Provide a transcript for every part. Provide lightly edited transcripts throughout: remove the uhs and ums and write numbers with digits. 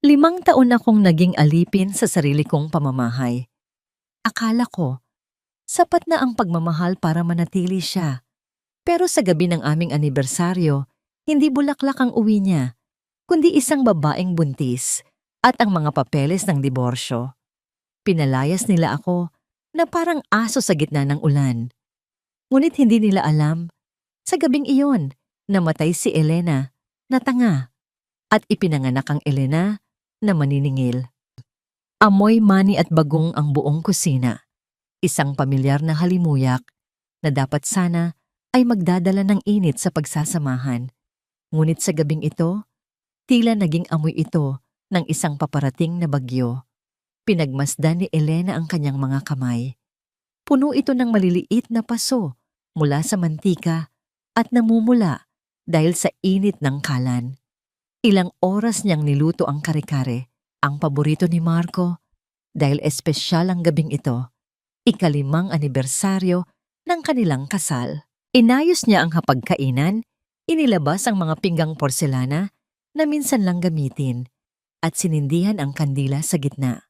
5 taon akong naging alipin sa sarili kong pamamahay. Akala ko, sapat na ang pagmamahal para manatili siya. Pero sa gabi ng aming anibersaryo, hindi bulaklak ang uwi niya, kundi isang babaeng buntis at ang mga papeles ng diborsyo. Pinalayas nila ako na parang aso sa gitna ng ulan. Ngunit hindi nila alam, sa gabing iyon, namatay si Elena na tanga at ipinanganak ang Elena na maniningil. Amoy mani at bagong ang buong kusina. Isang pamilyar na halimuyak na dapat sana ay magdadala ng init sa pagsasamahan. Ngunit sa gabing ito, tila naging amoy ito ng isang paparating na bagyo. Pinagmasdan ni Elena ang kanyang mga kamay. Puno ito ng maliliit na paso mula sa mantika at namumula dahil sa init ng kalan. Ilang oras niyang niluto ang kare-kare, ang paborito ni Marco, dahil espesyal ang gabing ito, 5th anibersaryo ng kanilang kasal. Inayos niya ang hapagkainan, inilabas ang mga pinggang porselana na minsan lang gamitin, at sinindihan ang kandila sa gitna.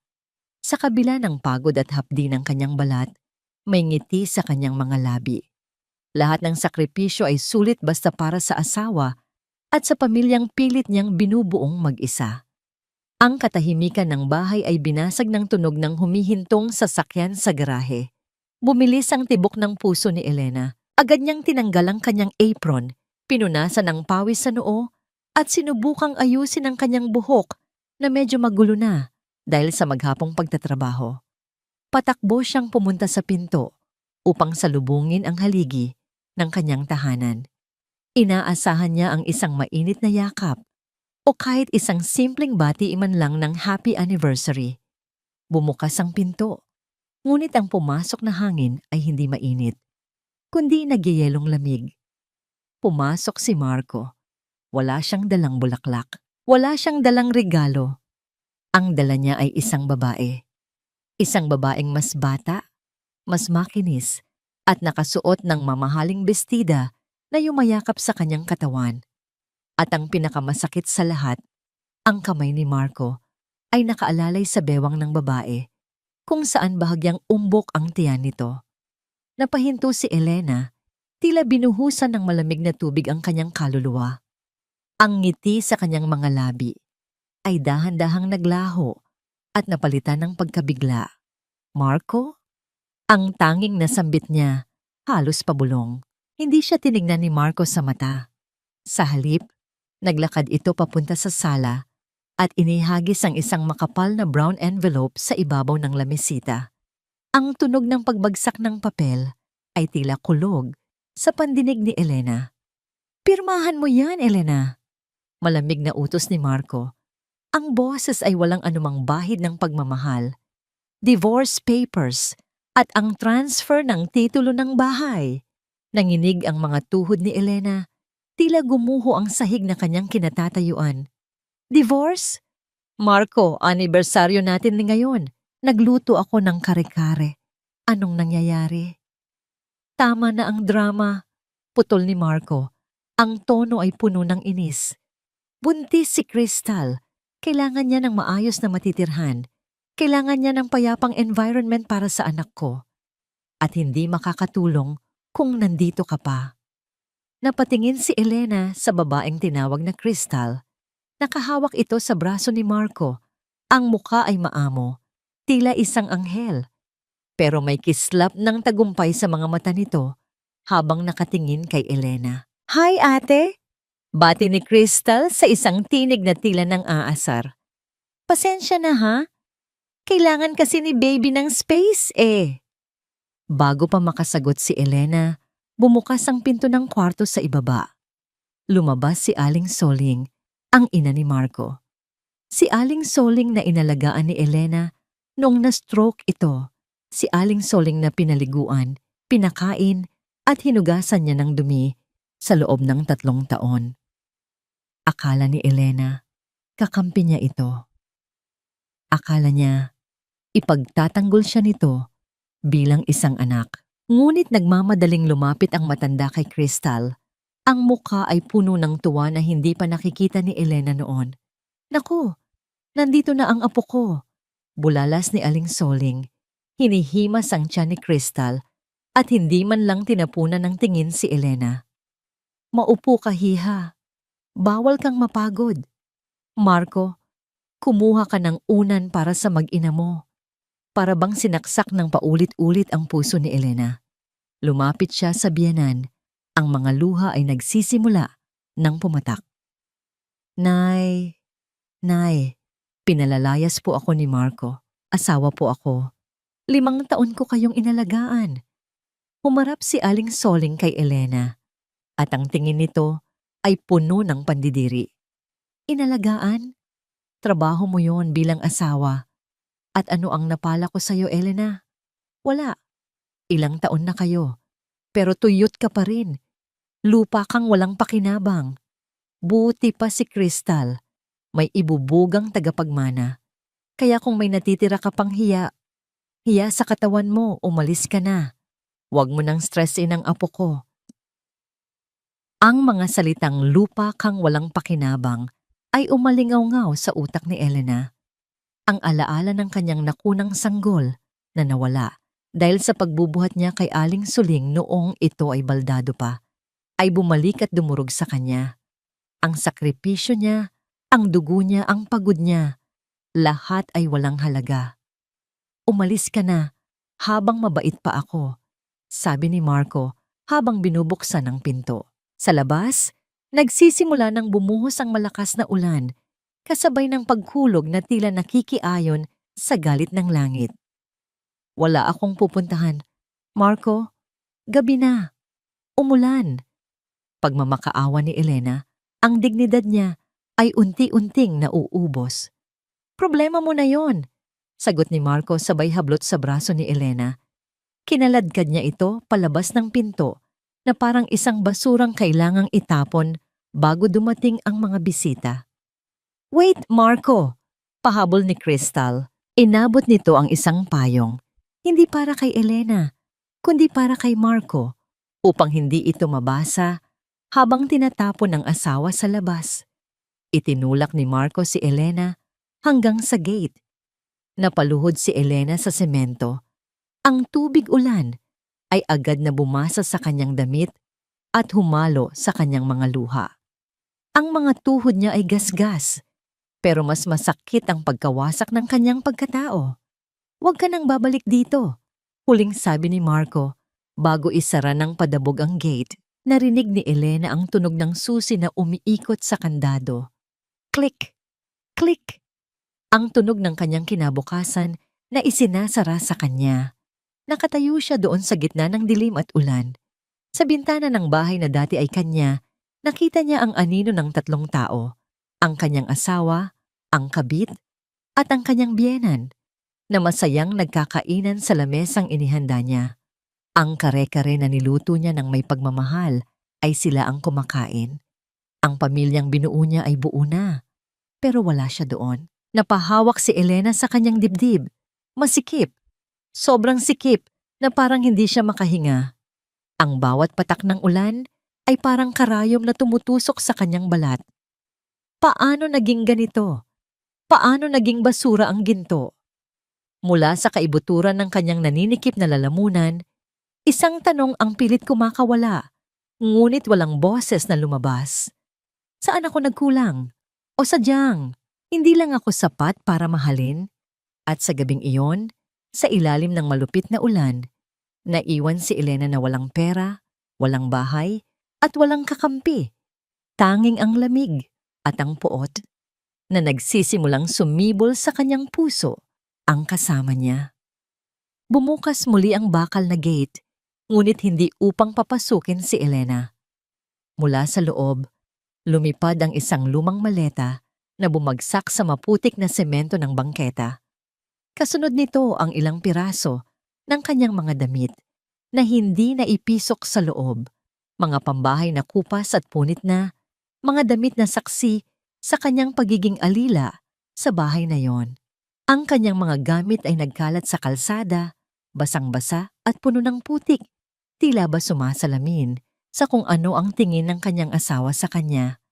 Sa kabila ng pagod at hapdi ng kanyang balat, may ngiti sa kanyang mga labi. Lahat ng sakripisyo ay sulit basta para sa asawa at sa pamilyang pilit niyang binubuong mag-isa. Ang katahimikan ng bahay ay binasag ng tunog ng humihintong sasakyan sa garahe. Bumilis ang tibok ng puso ni Elena. Agad niyang tinanggal ang kanyang apron, pinunasan ng pawis sa noo, at sinubukang ayusin ang kanyang buhok na medyo magulo na dahil sa maghapong pagtatrabaho. Patakbo siyang pumunta sa pinto upang salubungin ang haligi ng kanyang tahanan. Inaasahan niya ang isang mainit na yakap o kahit isang simpleng bati man lang ng happy anniversary. Bumukas ang pinto, ngunit ang pumasok na hangin ay hindi mainit, kundi nagyayelong lamig. Pumasok si Marco. Wala siyang dalang bulaklak. Wala siyang dalang regalo. Ang dala niya ay isang babae. Isang babaeng mas bata, mas makinis, at nakasuot ng mamahaling bestida na yumayakap sa kanyang katawan. At ang pinakamasakit sa lahat, ang kamay ni Marco ay nakaalalay sa bewang ng babae, kung saan bahagyang umbok ang tiyan nito. Napahinto si Elena, tila binuhusan ng malamig na tubig ang kanyang kaluluwa. Ang ngiti sa kanyang mga labi ay dahan-dahang naglaho at napalitan ng pagkabigla. Marco? Ang tanging nasambit niya, halos pabulong. Hindi siya tinignan ni Marco sa mata. Sa halip, naglakad ito papunta sa sala at inihagis ang isang makapal na brown envelope sa ibabaw ng lamesita. Ang tunog ng pagbagsak ng papel ay tila kulog sa pandinig ni Elena. "Pirmahan mo yan, Elena." Malamig na utos ni Marco. Ang boses ay walang anumang bahid ng pagmamahal. Divorce papers at ang transfer ng titulo ng bahay. Nanginig ang mga tuhod ni Elena, tila gumuho ang sahig na kanyang kinatatayuan. Divorce? Marco, anibersaryo natin ngayon. Nagluto ako ng kare-kare. Anong nangyayari? Tama na ang drama, putol ni Marco. Ang tono ay puno ng inis. Buntis si Crystal. Kailangan niya ng maayos na matitirhan. Kailangan niya ng payapang environment para sa anak ko. At hindi makakatulong kung nandito ka pa. Napatingin si Elena sa babaeng tinawag na Crystal. Nakahawak ito sa braso ni Marco. Ang muka ay maamo, tila isang anghel. Pero may kislap ng tagumpay sa mga mata nito habang nakatingin kay Elena. "Hi, ate!" Bati ni Crystal sa isang tinig na tila ng aasar. "Pasensya na ha? Kailangan kasi ni baby ng space eh." Bago pa makasagot si Elena, bumukas ang pinto ng kwarto sa ibaba. Lumabas si Aling Soling, ang ina ni Marco. Si Aling Soling na inalagaan ni Elena noong na-stroke ito. Si Aling Soling na pinaliguan, pinakain at hinugasan niya ng dumi sa loob ng 3 taon. Akala ni Elena, kakampi niya ito. Akala niya, ipagtatanggol siya nito bilang isang anak. Ngunit nagmamadaling lumapit ang matanda kay Crystal. Ang mukha ay puno ng tuwa na hindi pa nakikita ni Elena noon. "Naku, Nandito na ang apo ko. Bulalas ni Aling Soling. Hinihimas ang tiyan ni Crystal at hindi man lang tinapunan ng tingin si Elena. Maupo ka, hiha. Bawal kang mapagod. Marco, kumuha ka ng unan para sa mag-ina mo. Para bang sinaksak ng paulit-ulit ang puso ni Elena. Lumapit siya sa biyenan. Ang mga luha ay nagsisimula ng pumatak. Nay, pinalalayas po ako ni Marco. Asawa po ako. 5 taon ko kayong inalagaan. Humarap si Aling Soling kay Elena at ang tingin nito ay puno ng pandidiri. Inalagaan? Trabaho mo yon bilang asawa. At ano ang napala ko sa'yo, Elena? Wala. Ilang taon na kayo. Pero tuyot ka pa rin. Lupa kang walang pakinabang. Buti pa si Crystal. May ibubugang tagapagmana. Kaya kung may natitira ka pang hiya sa katawan mo, umalis ka na. Huwag mo nang stressin ang apo ko. Ang mga salitang lupa kang walang pakinabang ay umalingaw-ngaw sa utak ni Elena. Ang alaala ng kanyang nakunang sanggol na nawala dahil sa pagbubuhat niya kay Aling Soling noong ito ay baldado pa, ay bumalik at dumurog sa kanya. Ang sakripisyo niya, ang dugo niya, ang pagod niya, lahat ay walang halaga. Umalis ka na habang mabait pa ako, sabi ni Marco habang binubuksan ang pinto. Sa labas, nagsisimula ng bumuhos ang malakas na ulan, kasabay ng paghulog na tila nakikiayon sa galit ng langit. Wala akong pupuntahan. Marco, gabi na. Umulan. Pagmamakaawa ni Elena, ang dignidad niya ay unti-unting nauubos. Problema mo na yon, sagot ni Marco sabay hablot sa braso ni Elena. Kinaladkad niya ito palabas ng pinto na parang isang basurang kailangang itapon bago dumating ang mga bisita. Wait, Marco! Pahabol ni Crystal. Inabot nito ang isang payong. Hindi para kay Elena, kundi para kay Marco, upang hindi ito mabasa habang tinatapon ng asawa sa labas. Itinulak ni Marco si Elena hanggang sa gate. Napaluhod si Elena sa semento. Ang tubig ulan ay agad na bumasa sa kanyang damit at humalo sa kanyang mga luha. Ang mga tuhod niya ay gasgas, pero mas masakit ang pagkawasak ng kanyang pagkatao. Huwag ka nang babalik dito, huling sabi ni Marco bago isara ng padabog ang gate. Narinig ni Elena ang tunog ng susi na umiikot sa kandado. Click! Click! Ang tunog ng kanyang kinabukasan na isinasara sa kanya. Nakatayo siya doon sa gitna ng dilim at ulan. Sa bintana ng bahay na dati ay kanya, nakita niya ang anino ng 3 tao, ang kanyang asawa, ang kabit, at ang kanyang biyenan, na masayang nagkakainan sa lamesang inihanda niya. Ang kare-kare na niluto niya ng may pagmamahal ay sila ang kumakain. Ang pamilyang binuo niya ay buo na, pero wala siya doon. Napahawak si Elena sa kanyang dibdib. Masikip. Sobrang sikip na parang hindi siya makahinga. Ang bawat patak ng ulan ay parang karayom na tumutusok sa kanyang balat. Paano naging ganito? Paano naging basura ang ginto? Mula sa kaibuturan ng kanyang naninikip na lalamunan, isang tanong ang pilit kumakawala, ngunit walang boses na lumabas. Saan ako nagkulang? O sadyang, hindi lang ako sapat para mahalin? At sa gabing iyon, sa ilalim ng malupit na ulan, naiwan si Elena na walang pera, walang bahay, at walang kakampi. Tanging ang lamig at ang puot na nagsisimulang sumibol sa kanyang puso ang kasama niya. Bumukas muli ang bakal na gate, ngunit hindi upang papasukin si Elena. Mula sa loob, lumipad ang isang lumang maleta na bumagsak sa maputik na semento ng bangketa. Kasunod nito ang ilang piraso ng kanyang mga damit na hindi naipisok sa loob, mga pambahay na kupas at punit na, mga damit na saksi sa kanyang pagiging alila sa bahay na yon. Ang kanyang mga gamit ay nagkalat sa kalsada, basang-basa at puno ng putik, tila ba sumasalamin sa kung ano ang tingin ng kanyang asawa sa kanya.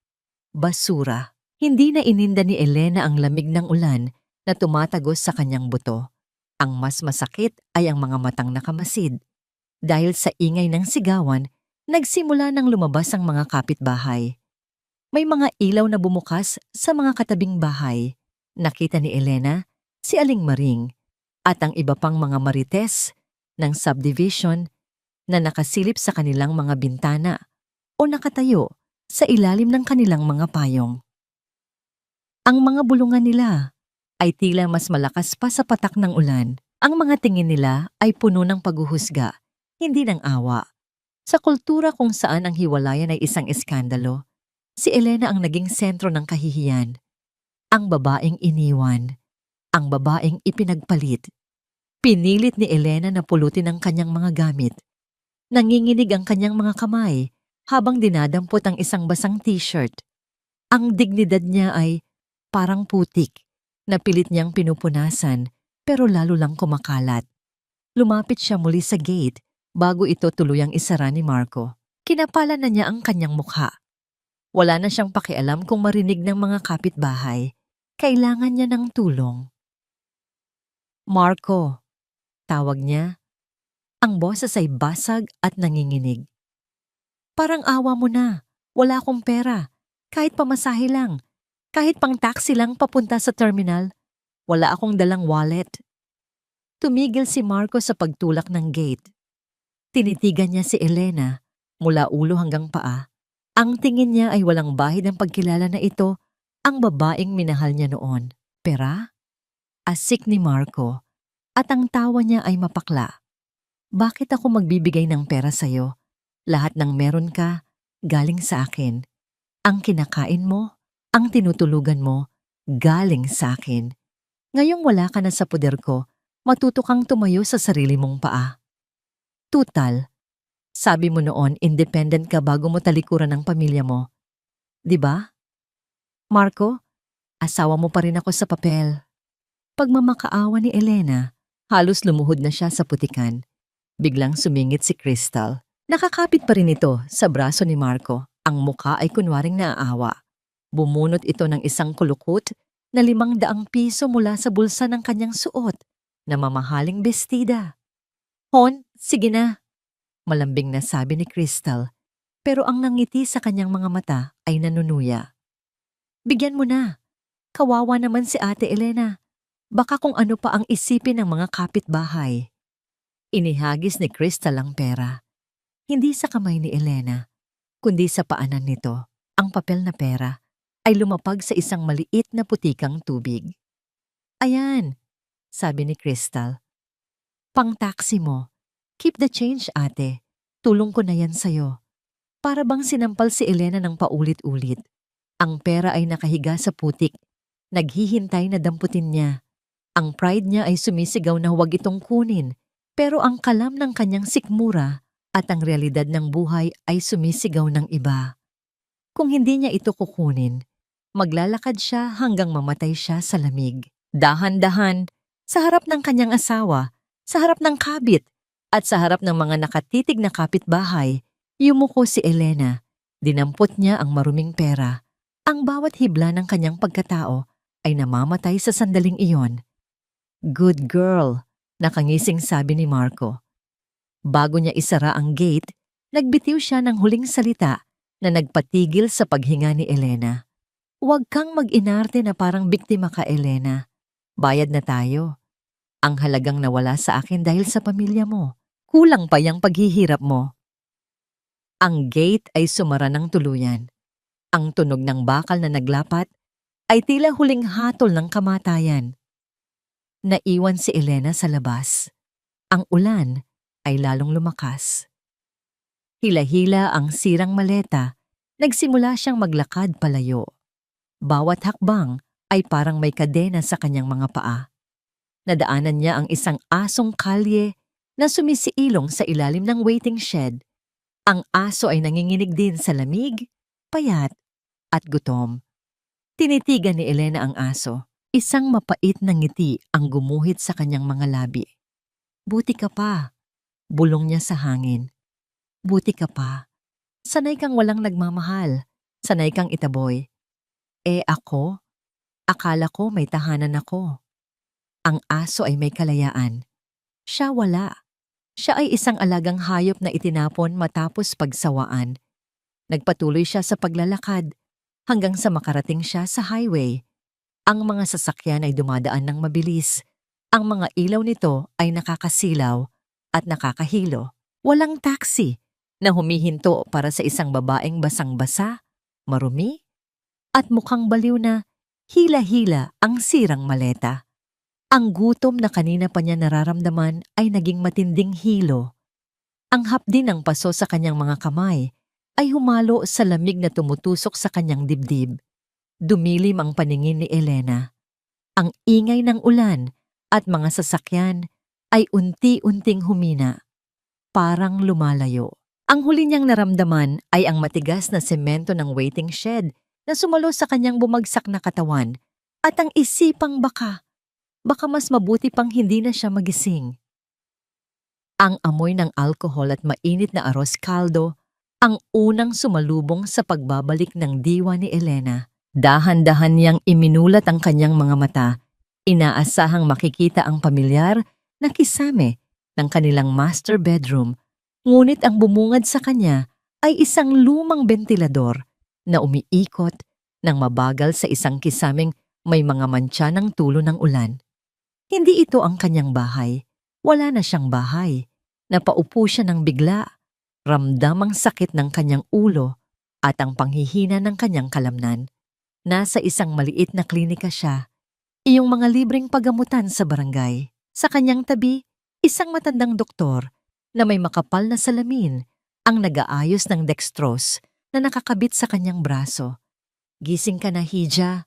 Basura. Hindi na ininda ni Elena ang lamig ng ulan na tumatagos sa kanyang buto. Ang mas masakit ay ang mga matang nakamasid. Dahil sa ingay ng sigawan, nagsimula nang lumabas ang mga kapitbahay. May mga ilaw na bumukas sa mga katabing bahay. Nakita ni Elena si Aling Maring at ang iba pang mga marites ng subdivision na nakasilip sa kanilang mga bintana o nakatayo sa ilalim ng kanilang mga payong. Ang mga bulungan nila ay tila mas malakas pa sa patak ng ulan. Ang mga tingin nila ay puno ng paghuhusga, hindi ng awa. Sa kultura kung saan ang hiwalayan ay isang eskandalo, si Elena ang naging sentro ng kahihiyan. Ang babaeng iniwan, ang babaeng ipinagpalit. Pinilit ni Elena na pulutin ang kanyang mga gamit. Nanginginig ang kanyang mga kamay habang dinadampot ang isang basang t-shirt. Ang dignidad niya ay parang putik na pilit niyang pinupunasan pero lalo lang kumakalat. Lumapit siya muli sa gate bago ito tuluyang isara ni Marco. Kinapalan na niya ang kanyang mukha. Wala na siyang pakialam kung marinig ng mga kapitbahay. Kailangan niya ng tulong. Marco, tawag niya. Ang boses ay basag at nanginginig. Parang awa mo na. Wala akong pera. Kahit pamasahe lang. Kahit pang taxi lang papunta sa terminal. Wala akong dalang wallet. Tumigil si Marco sa pagtulak ng gate. Tinitigan niya si Elena mula ulo hanggang paa. Ang tingin niya ay walang bahid ng pagkilala na ito ang babaeng minahal niya noon. Pera? Asik ni Marco at ang tawa niya ay mapakla. Bakit ako magbibigay ng pera sa'yo? Lahat ng meron ka, galing sa akin. Ang kinakain mo, ang tinutulugan mo, galing sa akin. Ngayong wala ka na sa poder ko, matuto kang tumayo sa sarili mong paa. Tutal, sabi mo noon independent ka bago mo talikuran ng pamilya mo. 'Di ba? Marco, asawa mo pa rin ako sa papel. Pagmamakaawa ni Elena, halos lumuhod na siya sa putikan. Biglang sumingit si Crystal. Nakakapit pa rin ito sa braso ni Marco. Ang mukha ay kunwaring naaawa. Bumunot ito ng isang kulukot na 500 piso mula sa bulsa ng kanyang suot na mamahaling bestida. Hon, sige na, malambing na sabi ni Crystal, pero ang nangiti sa kanyang mga mata ay nanunuya. Bigyan mo na. Kawawa naman si Ate Elena. Baka kung ano pa ang isipin ng mga kapitbahay. Inihagis ni Crystal ang pera. Hindi sa kamay ni Elena, kundi sa paanan nito. Ang papel na pera ay lumapag sa isang maliit na putikang tubig. Ayan, sabi ni Crystal. Pang-taxi mo. Keep the change, ate. Tulong ko na yan sa'yo. Para bang sinampal si Elena ng paulit-ulit. Ang pera ay nakahiga sa putik. Naghihintay na damputin niya. Ang pride niya ay sumisigaw na huwag itong kunin. Pero ang kalam ng kanyang sikmura at ang realidad ng buhay ay sumisigaw ng iba. Kung hindi niya ito kukunin, maglalakad siya hanggang mamatay siya sa lamig. Dahan-dahan, sa harap ng kanyang asawa, sa harap ng kabit, at sa harap ng mga nakatitig na kapitbahay, yumuko si Elena. Dinampot niya ang maruming pera. Ang bawat hibla ng kanyang pagkatao ay namamatay sa sandaling iyon. Good girl, nakangising sabi ni Marco. Bago niya isara ang gate, nagbitiw siya ng huling salita na nagpatigil sa paghinga ni Elena. Huwag kang mag-inarte na parang biktima ka, Elena. Bayad na tayo. Ang halagang nawala sa akin dahil sa pamilya mo. Kulang pa yung paghihirap mo. Ang gate ay sumara ng tuluyan. Ang tunog ng bakal na naglapat ay tila huling hatol ng kamatayan. Naiwan si Elena sa labas. Ang ulan ay lalong lumakas. Hila-hila ang sirang maleta, nagsimula siyang maglakad palayo. Bawat hakbang ay parang may kadena sa kanyang mga paa. Nadaanan niya ang isang asong kalye na sumisiilong sa ilalim ng waiting shed. Ang aso ay nanginginig din sa lamig, payat, at gutom. Tinitigan ni Elena ang aso. Isang mapait na ngiti ang gumuhit sa kanyang mga labi. Buti ka pa, bulong niya sa hangin. Buti ka pa. Sanay kang walang nagmamahal. Sanay kang itaboy. Ako? Akala ko may tahanan ako. Ang aso ay may kalayaan. Siya wala. Siya ay isang alagang hayop na itinapon matapos pagsawaan. Nagpatuloy siya sa paglalakad hanggang sa makarating siya sa highway. Ang mga sasakyan ay dumadaan ng mabilis. Ang mga ilaw nito ay nakakasilaw at nakakahilo. Walang taxi na humihinto para sa isang babaeng basang-basa, marumi, at mukhang baliw na hila-hila ang sirang maleta. Ang gutom na kanina pa niya nararamdaman ay naging matinding hilo. Ang hapdi ng paso sa kanyang mga kamay ay humalo sa lamig na tumutusok sa kanyang dibdib. Dumilim ang paningin ni Elena. Ang ingay ng ulan at mga sasakyan ay unti-unting humina, parang lumalayo. Ang huli niyang naramdaman ay ang matigas na semento ng waiting shed na sumalo sa kanyang bumagsak na katawan at ang isipang baka mas mabuti pang hindi na siya magising. Ang amoy ng alkohol at mainit na arroz caldo ang unang sumalubong sa pagbabalik ng diwa ni Elena. Dahan-dahan niyang iminulat ang kanyang mga mata. Inaasahang makikita ang pamilyar na kisame ng kanilang master bedroom, ngunit ang bumungad sa kanya ay isang lumang bentilador na umiikot ng mabagal sa isang kisameng may mga mantsa ng tulo ng ulan. Hindi ito ang kanyang bahay. Wala na siyang bahay. Napaupo siya ng bigla. Ramdam ang sakit ng kanyang ulo at ang panghihina ng kanyang kalamnan. Nasa isang maliit na klinika siya. Iyong mga libreng pagamutan sa barangay. Sa kanyang tabi, isang matandang doktor na may makapal na salamin ang nag-aayos ng dextrose na nakakabit sa kanyang braso. Gising ka na, Hija.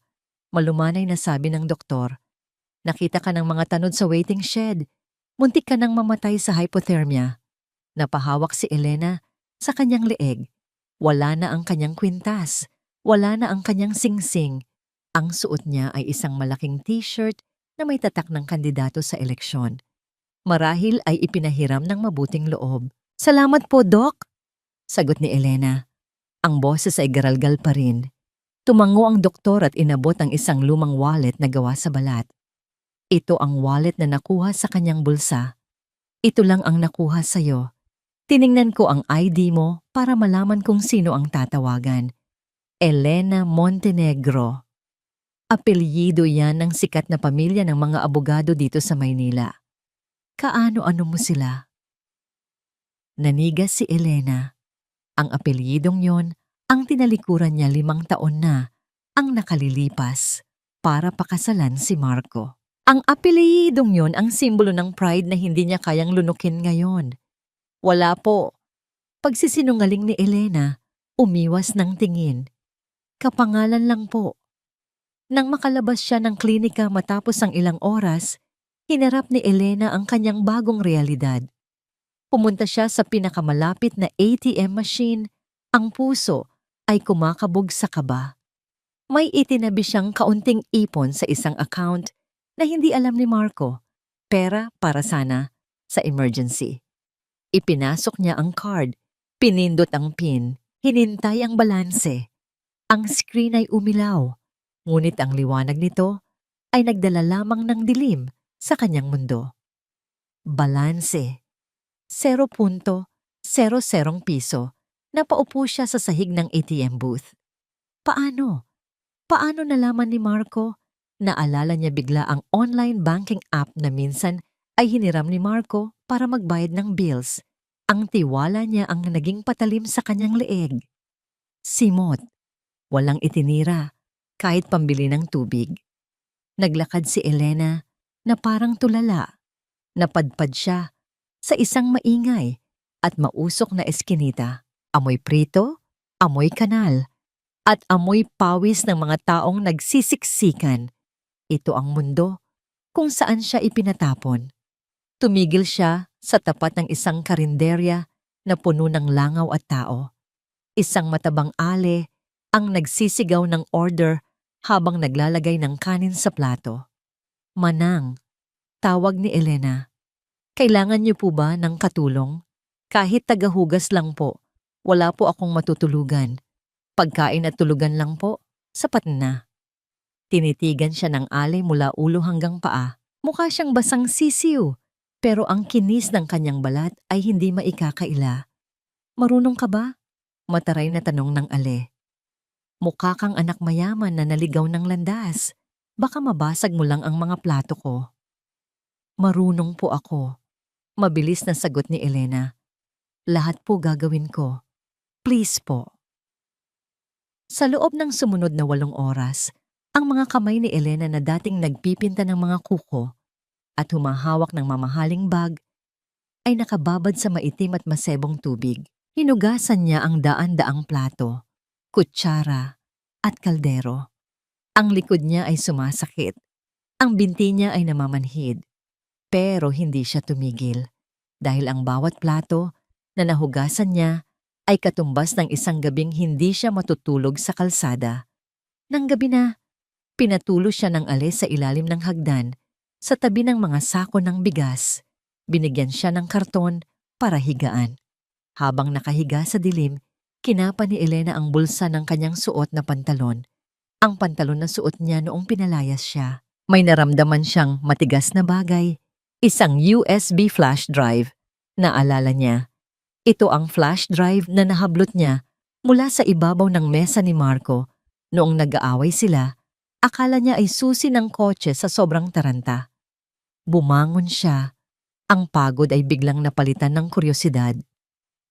Malumanay na sabi ng doktor. Nakita ka ng mga tanod sa waiting shed. Muntik ka nang mamatay sa hypothermia. Napahawak si Elena sa kanyang leeg. Wala na ang kanyang kwintas. Wala na ang kanyang singsing. Ang suot niya ay isang malaking t-shirt na may tatak ng kandidato sa eleksyon. Marahil ay ipinahiram ng mabuting loob. Salamat po, Doc! Sagot ni Elena. Ang boses ay garalgal pa rin. Tumango ang doktor at inabot ang isang lumang wallet na gawa sa balat. Ito ang wallet na nakuha sa kanyang bulsa. Ito lang ang nakuha sa'yo. Tiningnan ko ang ID mo para malaman kung sino ang tatawagan. Elena Montenegro. Apelyido yan ng sikat na pamilya ng mga abogado dito sa Maynila. Kaano-ano mo sila? Nanigas si Elena. Ang apelyidong yon ang tinalikuran niya 5 taon na ang nakalilipas para pakasalan si Marco. Ang apelyidong yon ang simbolo ng pride na hindi niya kayang lunukin ngayon. Wala po. Pagsisinungaling ni Elena, umiwas ng tingin. Kapangalan lang po. Nang makalabas siya ng klinika matapos ang ilang oras, hinarap ni Elena ang kanyang bagong realidad. Pumunta siya sa pinakamalapit na ATM machine. Ang puso ay kumakabog sa kaba. May itinabi siyang kaunting ipon sa isang account na hindi alam ni Marco. Pera para sana sa emergency. Ipinasok niya ang card, pinindot ang PIN, hinintay ang balanse. Ang screen ay umilaw, ngunit ang liwanag nito ay nagdala lamang ng dilim sa kanyang mundo. Balanse. 0.00 piso. Napaupo siya sa sahig ng ATM booth. Paano? Paano nalaman ni Marco? Naalala niya bigla ang online banking app na minsan ay hiniram ni Marco para magbayad ng bills. Ang tiwala niya ang naging patalim sa kanyang leeg. Simot. Walang itinira, kahit pambili ng tubig. Naglakad si Elena na parang tulala. Napadpad siya sa isang maingay at mausok na eskinita. Amoy prito, amoy kanal, at amoy pawis ng mga taong nagsisiksikan. Ito ang mundo kung saan siya ipinatapon. Tumigil siya sa tapat ng isang karinderya na puno ng langaw at tao. Isang matabang ale ang nagsisigaw ng order habang naglalagay ng kanin sa plato. Manang, tawag ni Elena. Kailangan niyo po ba ng katulong? Kahit tagahugas lang po, wala po akong matutulugan. Pagkain at tulugan lang po, sapat na. Tinitigan siya ng alay mula ulo hanggang paa. Mukha siyang basang sisiw, pero ang kinis ng kanyang balat ay hindi maikakaila. Marunong ka ba? Mataray na tanong ng ale. Mukha kang anak mayaman na naligaw ng landas. Baka mabasag mo lang ang mga plato ko. Marunong po ako. Mabilis na sagot ni Elena. Lahat po gagawin ko. Please po. Sa loob ng sumunod na 8 oras, ang mga kamay ni Elena na dating nagpipinta ng mga kuko at humahawak ng mamahaling bag ay nakababad sa maitim at masebong tubig. Hinugasan niya ang daan-daang plato, kutsara at kaldero. Ang likod niya ay sumasakit. Ang binti niya ay namamanhid. Pero hindi siya tumigil dahil ang bawat plato na nahugasan niya ay katumbas ng isang gabing hindi siya matutulog sa kalsada. Nang gabi na, pinatulo siya ng alis sa ilalim ng hagdan sa tabi ng mga sako ng bigas. Binigyan siya ng karton para higaan. Habang nakahiga sa dilim, kinapa ni Elena ang bulsa ng kanyang suot na pantalon. Ang pantalon na suot niya noong pinalayas siya. May naramdaman siyang matigas na bagay, isang USB flash drive. Naalala niya, ito ang flash drive na nahablot niya mula sa ibabaw ng mesa ni Marco. Noong nag-aaway sila, akala niya ay susi ng kotse sa sobrang taranta. Bumangon siya. Ang pagod ay biglang napalitan ng kuryosidad.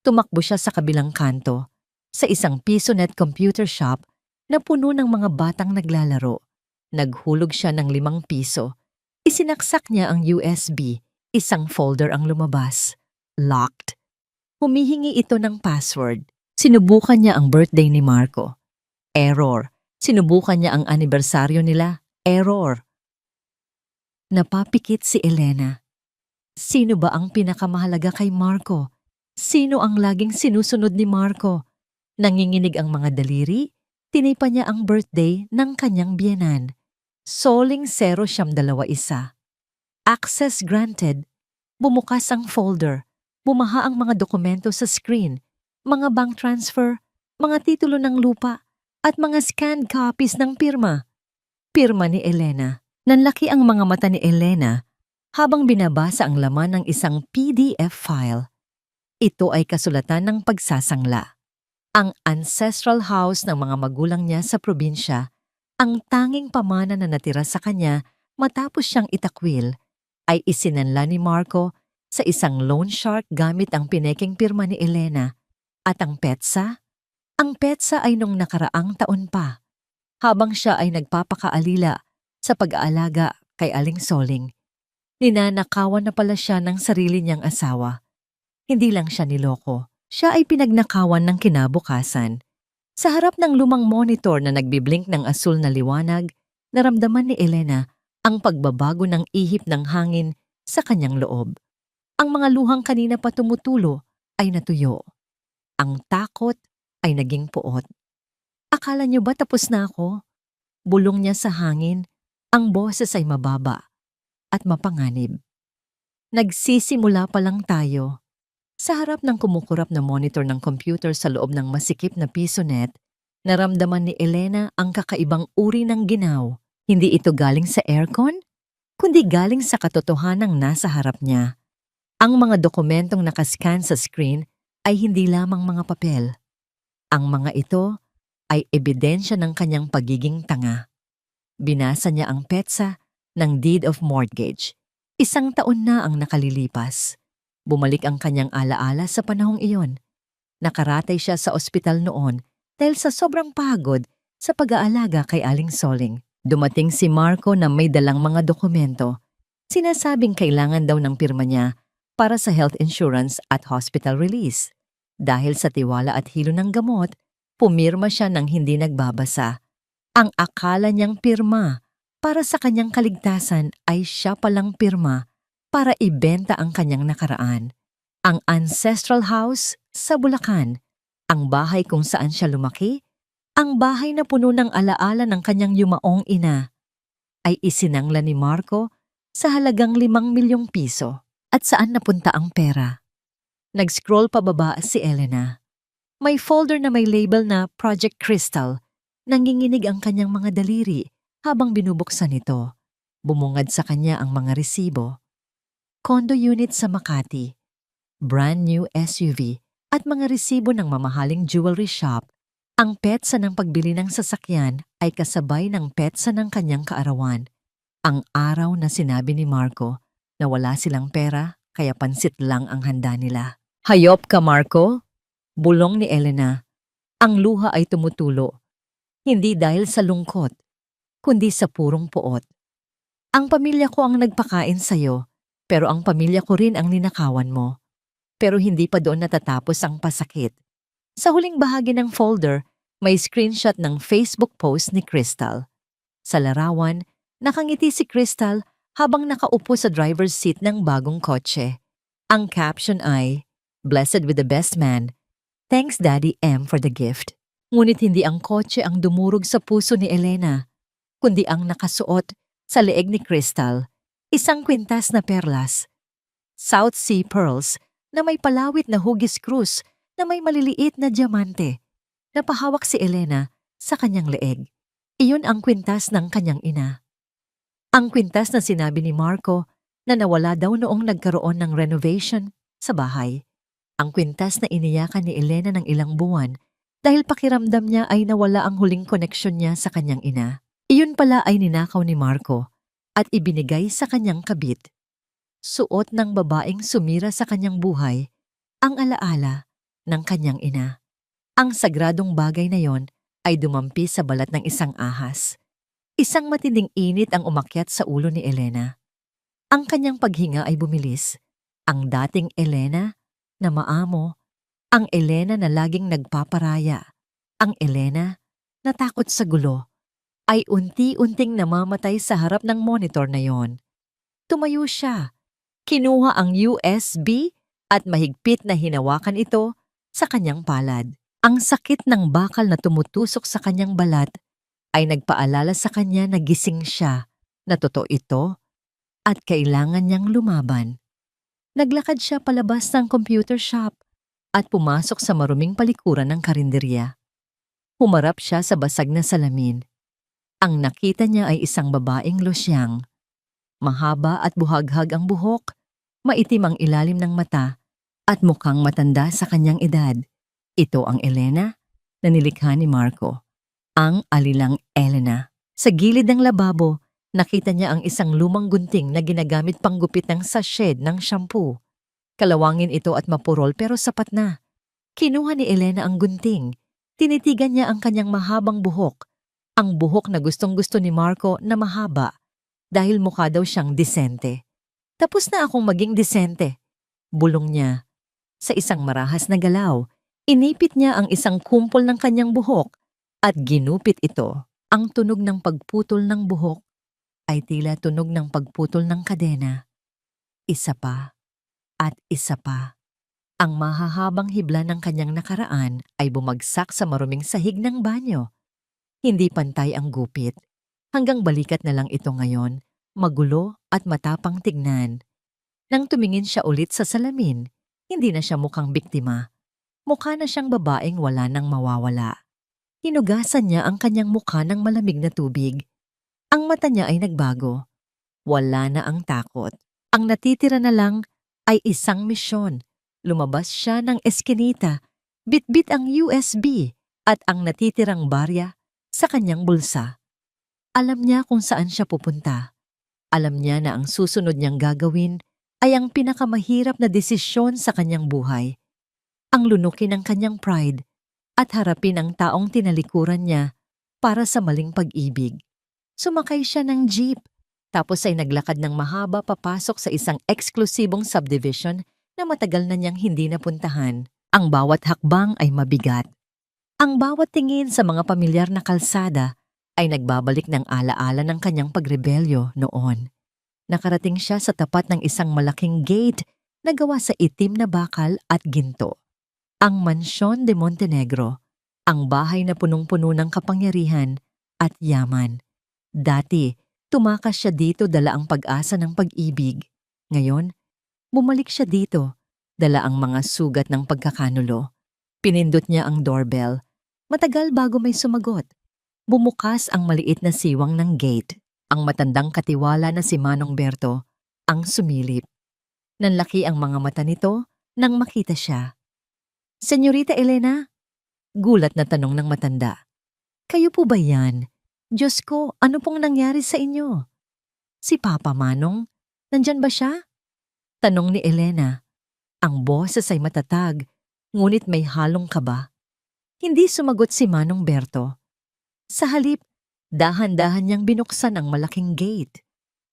Tumakbo siya sa kabilang kanto, sa isang PisoNet computer shop na puno ng mga batang naglalaro. Naghulog siya ng 5 piso. Isinaksak niya ang USB, isang folder ang lumabas. Locked. Humihingi ito ng password. Sinubukan niya ang birthday ni Marco. Error. Sinubukan niya ang anibersaryo nila. Error. Napapikit si Elena. Sino ba ang pinakamahalaga kay Marco? Sino ang laging sinusunod ni Marco? Nanginginig ang mga daliri, tinipa niya ang birthday ng kanyang biyenan. Soling 021. Access granted. Bumukas ang folder. Bumaha ang mga dokumento sa screen, mga bank transfer, mga titulo ng lupa, at mga scanned copies ng pirma. Pirma ni Elena. Nanlaki ang mga mata ni Elena habang binabasa ang laman ng isang PDF file. Ito ay kasulatan ng pagsasangla. Ang ancestral house ng mga magulang niya sa probinsya, ang tanging pamana na natira sa kanya matapos siyang itakwil, ay isinanla ni Marco sa isang loan shark gamit ang pinekeng pirma ni Elena. At ang petsa? Ang petsa ay nung nakaraang taon pa, habang siya ay nagpapakaalila sa pag-aalaga kay Aling Soling. Ninanakawan na pala siya ng sarili niyang asawa. Hindi lang siya niloko, siya ay pinagnakawan ng kinabukasan. Sa harap ng lumang monitor na nagbiblink ng asul na liwanag, naramdaman ni Elena ang pagbabago ng ihip ng hangin sa kanyang loob. Ang mga luhang kanina pa tumutulo ay natuyo. Ang takot ay naging puot. Akala niyo ba tapos na ako? Bulong niya sa hangin, ang boses ay mababa at mapanganib. Nagsisimula pa lang tayo. Sa harap ng kumukurap na monitor ng computer sa loob ng masikip na PisoNet, naramdaman ni Elena ang kakaibang uri ng ginaw. Hindi ito galing sa aircon, kundi galing sa katotohanang nasa harap niya. Ang mga dokumentong nakascan sa screen ay hindi lamang mga papel. Ang mga ito ay ebidensya ng kanyang pagiging tanga. Binasa niya ang petsa ng deed of mortgage. 1 taon na ang nakalilipas. Bumalik ang kanyang alaala sa panahong iyon. Nakaratay siya sa ospital noon dahil sa sobrang pagod sa pag-aalaga kay Aling Soling. Dumating si Marco na may dalang mga dokumento. Sinasabing kailangan daw ng pirma niya para sa health insurance at hospital release. Dahil sa tiwala at hilo ng gamot, pumirma siya ng hindi nagbabasa. Ang akala niyang pirma para sa kanyang kaligtasan ay siya palang pirma para ibenta ang kanyang nakaraan. Ang ancestral house sa Bulacan, ang bahay kung saan siya lumaki, ang bahay na puno ng alaala ng kanyang yumaong ina, ay isinangla ni Marco sa halagang 5 milyong piso. At saan napunta ang pera? Nag-scroll pababa si Elena. May folder na may label na Project Crystal. Nanginginig ang kanyang mga daliri Habang binubuksan ito, bumungad sa kanya ang mga resibo. Condo unit sa Makati, brand new SUV at mga resibo ng mamahaling jewelry shop. Ang petsa ng pagbili ng sasakyan ay kasabay ng petsa ng kanyang kaarawan. Ang araw na sinabi ni Marco na wala silang pera kaya pansit lang ang handa nila. Hayop ka, Marco? Bulong ni Elena. Ang luha ay tumutulo. Hindi dahil sa lungkot, kundi sa purong poot. Ang pamilya ko ang nagpakain sa'yo, pero ang pamilya ko rin ang ninakawan mo. Pero hindi pa doon natatapos ang pasakit. Sa huling bahagi ng folder, may screenshot ng Facebook post ni Crystal. Sa larawan, nakangiti si Crystal habang nakaupo sa driver's seat ng bagong kotse. Ang caption ay, "Blessed with the best man. Thanks Daddy M for the gift." Ngunit hindi ang kotse ang dumurog sa puso ni Elena, kundi ang nakasuot sa leeg ni Crystal, isang kwintas na perlas. South Sea Pearls na may palawit na hugis krus na may maliliit na diamante. Napahawak si Elena sa kanyang leeg. Iyon ang kwintas ng kanyang ina. Ang kwintas na sinabi ni Marco na nawala daw noong nagkaroon ng renovation sa bahay. Ang kwintas na iniyakan ni Elena ng ilang buwan dahil pakiramdam niya ay nawala ang huling koneksyon niya sa kanyang ina. Iyon pala ay ninakaw ni Marco at ibinigay sa kanyang kabit. Suot ng babaeng sumira sa kanyang buhay ang alaala ng kanyang ina. Ang sagradong bagay na yon ay dumampi sa balat ng isang ahas. Isang matinding init ang umakyat sa ulo ni Elena. Ang kanyang paghinga ay bumilis. Ang dating Elena na maamo, ang Elena na laging nagpaparaya, ang Elena na takot sa gulo, ay unti-unting namamatay sa harap ng monitor na yon. Tumayo siya, kinuha ang USB at mahigpit na hinawakan ito sa kanyang palad. Ang sakit ng bakal na tumutusok sa kanyang balat ay nagpaalala sa kanya na gising siya, na totoo ito at kailangan niyang lumaban. Naglakad siya palabas ng computer shop at pumasok sa maruming palikuran ng karinderya. Humarap siya sa basag na salamin. Ang nakita niya ay isang babaeng losyang. Mahaba at buhaghag ang buhok, maitim ang ilalim ng mata, at mukhang matanda sa kanyang edad. Ito ang Elena na nilikha ni Marco. Ang alilang Elena. Sa gilid ng lababo, nakita niya ang isang lumang gunting na ginagamit panggupit ng sachet ng shampoo. Kalawangin ito at mapurol pero sapat na. Kinuha ni Elena ang gunting. Tinitigan niya ang kanyang mahabang buhok. Ang buhok na gustong-gusto ni Marco na mahaba dahil mukha daw siyang disente. Tapos na akong maging disente, bulong niya. Sa isang marahas na galaw, inipit niya ang isang kumpol ng kanyang buhok at ginupit ito. Ang tunog ng pagputol ng buhok ay tila tunog ng pagputol ng kadena. Isa pa at isa pa. Ang mahahabang hibla ng kanyang nakaraan ay bumagsak sa maruming sahig ng banyo. Hindi pantay ang gupit. Hanggang balikat na lang ito ngayon, magulo at matapang tignan. Nang tumingin siya ulit sa salamin, hindi na siya mukhang biktima. Mukha na siyang babaeng wala nang mawawala. Hinugasan niya ang kanyang mukha ng malamig na tubig. Ang mata niya ay nagbago. Wala na ang takot. Ang natitira na lang ay isang misyon. Lumabas siya ng eskinita, bitbit ang USB at ang natitirang barya sa kanyang bulsa. Alam niya kung saan siya pupunta. Alam niya na ang susunod niyang gagawin ay ang pinakamahirap na desisyon sa kanyang buhay. Ang lunukin ng kanyang pride at harapin ang taong tinalikuran niya para sa maling pag-ibig. Sumakay siya ng jeep, tapos ay naglakad ng mahaba papasok sa isang eksklusibong subdivision na matagal na niyang hindi napuntahan. Ang bawat hakbang ay mabigat. Ang bawat tingin sa mga pamilyar na kalsada ay nagbabalik ng alaala ng kanyang pagrebelyo noon. Nakarating siya sa tapat ng isang malaking gate na gawa sa itim na bakal at ginto. Ang Mansyon de Montenegro, ang bahay na punong-puno ng kapangyarihan at yaman. Dati, tumakas siya dito dala ang pag-asa ng pag-ibig. Ngayon, bumalik siya dito, dala ang mga sugat ng pagkakanulo. Pinindot niya ang doorbell. Matagal bago may sumagot. Bumukas ang maliit na siwang ng gate. Ang matandang katiwala na si Manong Berto ang sumilip. Nanlaki ang mga mata nito nang makita siya. Senyorita Elena? Gulat na tanong ng matanda. Kayo po ba yan? Diyos ko, ano pong nangyari sa inyo? Si Papa Manong? Nandyan ba siya? Tanong ni Elena. Ang boses ay matatag, ngunit may halong kaba. Hindi sumagot si Manong Berto. Sa halip, dahan-dahan niyang binuksan ang malaking gate.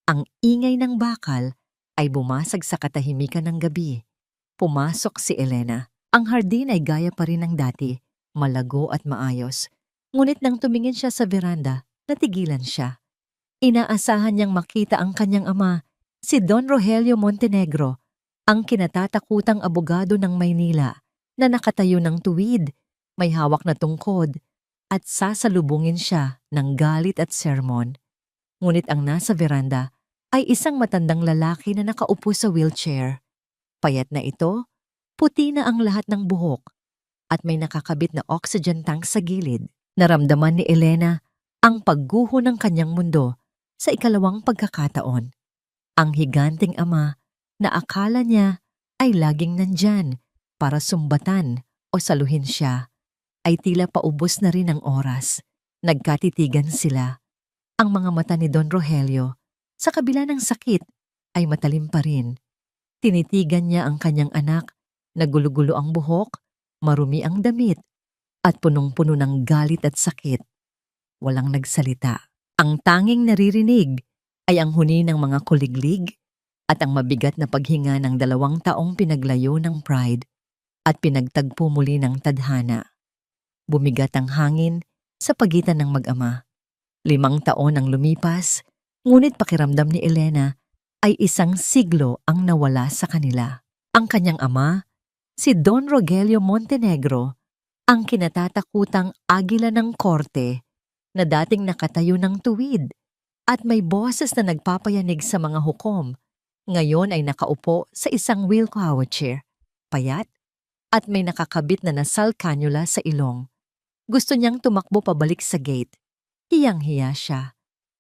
Ang ingay ng bakal ay bumasag sa katahimikan ng gabi. Pumasok si Elena. Ang hardin ay gaya pa rin ng dati, malago at maayos. Ngunit nang tumingin siya sa veranda, natigilan siya. Inaasahan niyang makita ang kanyang ama, si Don Rogelio Montenegro, ang kinatatakutang abogado ng Maynila na nakatayo ng tuwid, may hawak na tungkod, at sasalubungin siya ng galit at sermon. Ngunit ang nasa veranda ay isang matandang lalaki na nakaupo sa wheelchair. Payat na ito, puti na ang lahat ng buhok, at may nakakabit na oxygen tank sa gilid. Naramdaman ni Elena ang pagguho ng kanyang mundo sa ikalawang pagkakataon. Ang higanting ama na akala niya ay laging nandyan para sumbatan o saluhin siya, ay tila paubos na rin ang oras. Nagkatitigan sila. Ang mga mata ni Don Rogelio, sa kabila ng sakit, ay matalim pa rin. Tinitigan niya ang kanyang anak na gulo-gulo ang buhok, marumi ang damit, at punong-puno ng galit at sakit. Walang nagsalita. Ang tanging naririnig ay ang huni ng mga kuliglig at ang mabigat na paghinga ng 2 taong pinaglayo ng pride at pinagtagpo muli ng tadhana. Bumigat ang hangin sa pagitan ng mag-ama. 5 taon ang lumipas, ngunit pakiramdam ni Elena ay 1 siglo ang nawala sa kanila. Ang kanyang ama, si Don Rogelio Montenegro, ang kinatatakutang agila ng korte na dating nakatayo ng tuwid at may boses na nagpapayanig sa mga hukom, ngayon ay nakaupo sa isang wheelchair, payat at may nakakabit na nasal cannula sa ilong. Gusto niyang tumakbo pabalik sa gate. Hiyang-hiya siya.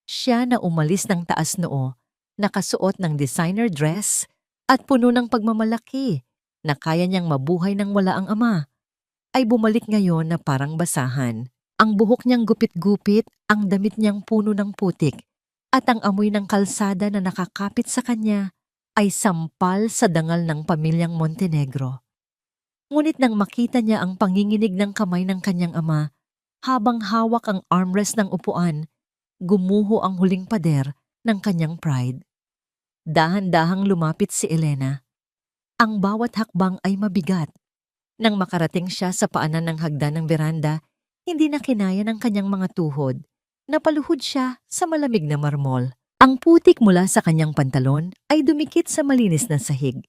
Siya na umalis ng taas noo, nakasuot ng designer dress at puno ng pagmamalaki na kaya niyang mabuhay nang wala ang ama, ay bumalik ngayon na parang basahan. Ang buhok niyang gupit-gupit, ang damit niyang puno ng putik, at ang amoy ng kalsada na nakakapit sa kanya ay sampal sa dangal ng pamilyang Montenegro. Ngunit nang makita niya ang panginginig ng kamay ng kanyang ama, habang hawak ang armrest ng upuan, gumuho ang huling pader ng kanyang pride. Dahan-dahang lumapit si Elena. Ang bawat hakbang ay mabigat. Nang makarating siya sa paanan ng hagdan ng beranda, hindi na kinaya ng kanyang mga tuhod. Napaluhod siya sa malamig na marmol. Ang putik mula sa kanyang pantalon ay dumikit sa malinis na sahig.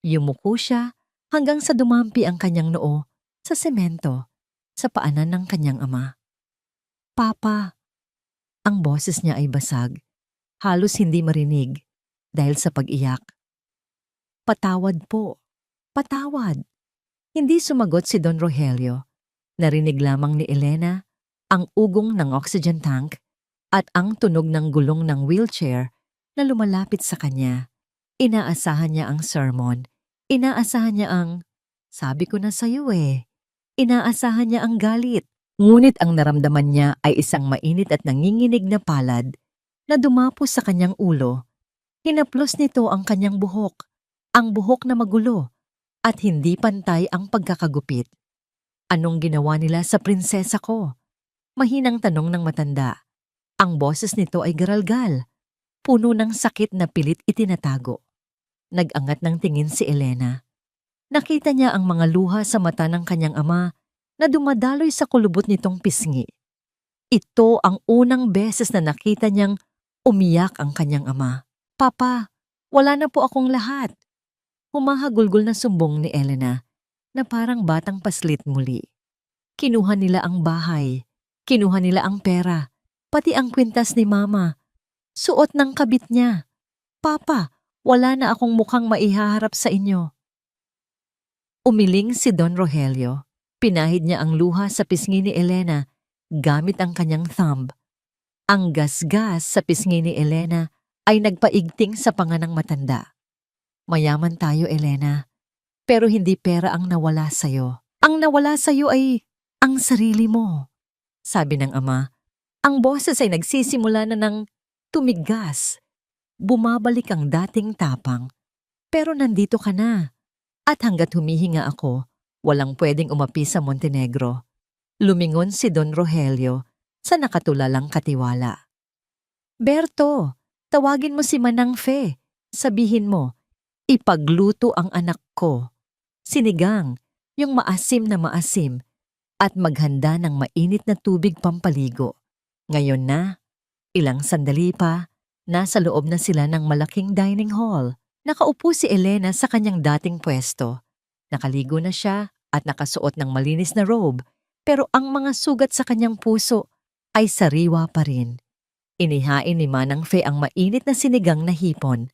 Yumuko siya hanggang sa dumampi ang kanyang noo sa semento sa paanan ng kanyang ama. Papa! Ang boses niya ay basag, halos hindi marinig dahil sa pag-iyak. Patawad po, patawad. Hindi sumagot si Don Rogelio. Narinig lamang ni Elena ang ugong ng oxygen tank at ang tunog ng gulong ng wheelchair na lumalapit sa kanya. Inaasahan niya ang sermon. Inaasahan niya ang, sabi ko na sa'yo eh. Inaasahan niya ang galit. Ngunit ang naramdaman niya ay isang mainit at nanginginig na palad na dumapo sa kanyang ulo. Hinaplos nito ang kanyang buhok, ang buhok na magulo, at hindi pantay ang pagkakagupit. Anong ginawa nila sa prinsesa ko? Mahinang tanong ng matanda. Ang boses nito ay garalgal, puno ng sakit na pilit itinatago. Nag-angat ng tingin si Elena. Nakita niya ang mga luha sa mata ng kanyang ama na dumadaloy sa kulubot nitong pisngi. Ito ang unang beses na nakita niyang umiyak ang kanyang ama. Papa, wala na po akong lahat. Humahagulgol na sumbong ni Elena na parang batang paslit muli. Kinuha nila ang bahay, kinuha nila ang pera, pati ang kwintas ni Mama. Suot ng kabit niya. Papa, wala na akong mukhang maihaharap sa inyo. Umiling si Don Rogelio. Pinahid niya ang luha sa pisngi ni Elena gamit ang kanyang thumb. Ang gasgas sa pisngi ni Elena ay nagpaigting sa panga ng matanda. Mayaman tayo, Elena, pero hindi pera ang nawala sa'yo. Ang nawala sa'yo ay ang sarili mo, sabi ng ama. Ang boses ay nagsisimula na ng tumigas. Bumabalik ang dating tapang. Pero nandito ka na. At hanggat humihinga ako, walang pwedeng umapi sa Montenegro. Lumingon si Don Rogelio sa nakatulalang katiwala. Berto, tawagin mo si Manang Fe. Sabihin mo, ipagluto ang anak ko. Sinigang, yung maasim na maasim, at maghanda ng mainit na tubig pampaligo. Ngayon na, ilang sandali pa, nasa loob na sila ng malaking dining hall. Nakaupo si Elena sa kanyang dating pwesto. Nakaligo na siya at nakasuot ng malinis na robe, pero ang mga sugat sa kanyang puso ay sariwa pa rin. Inihain ni Manang Fe ang mainit na sinigang na hipon.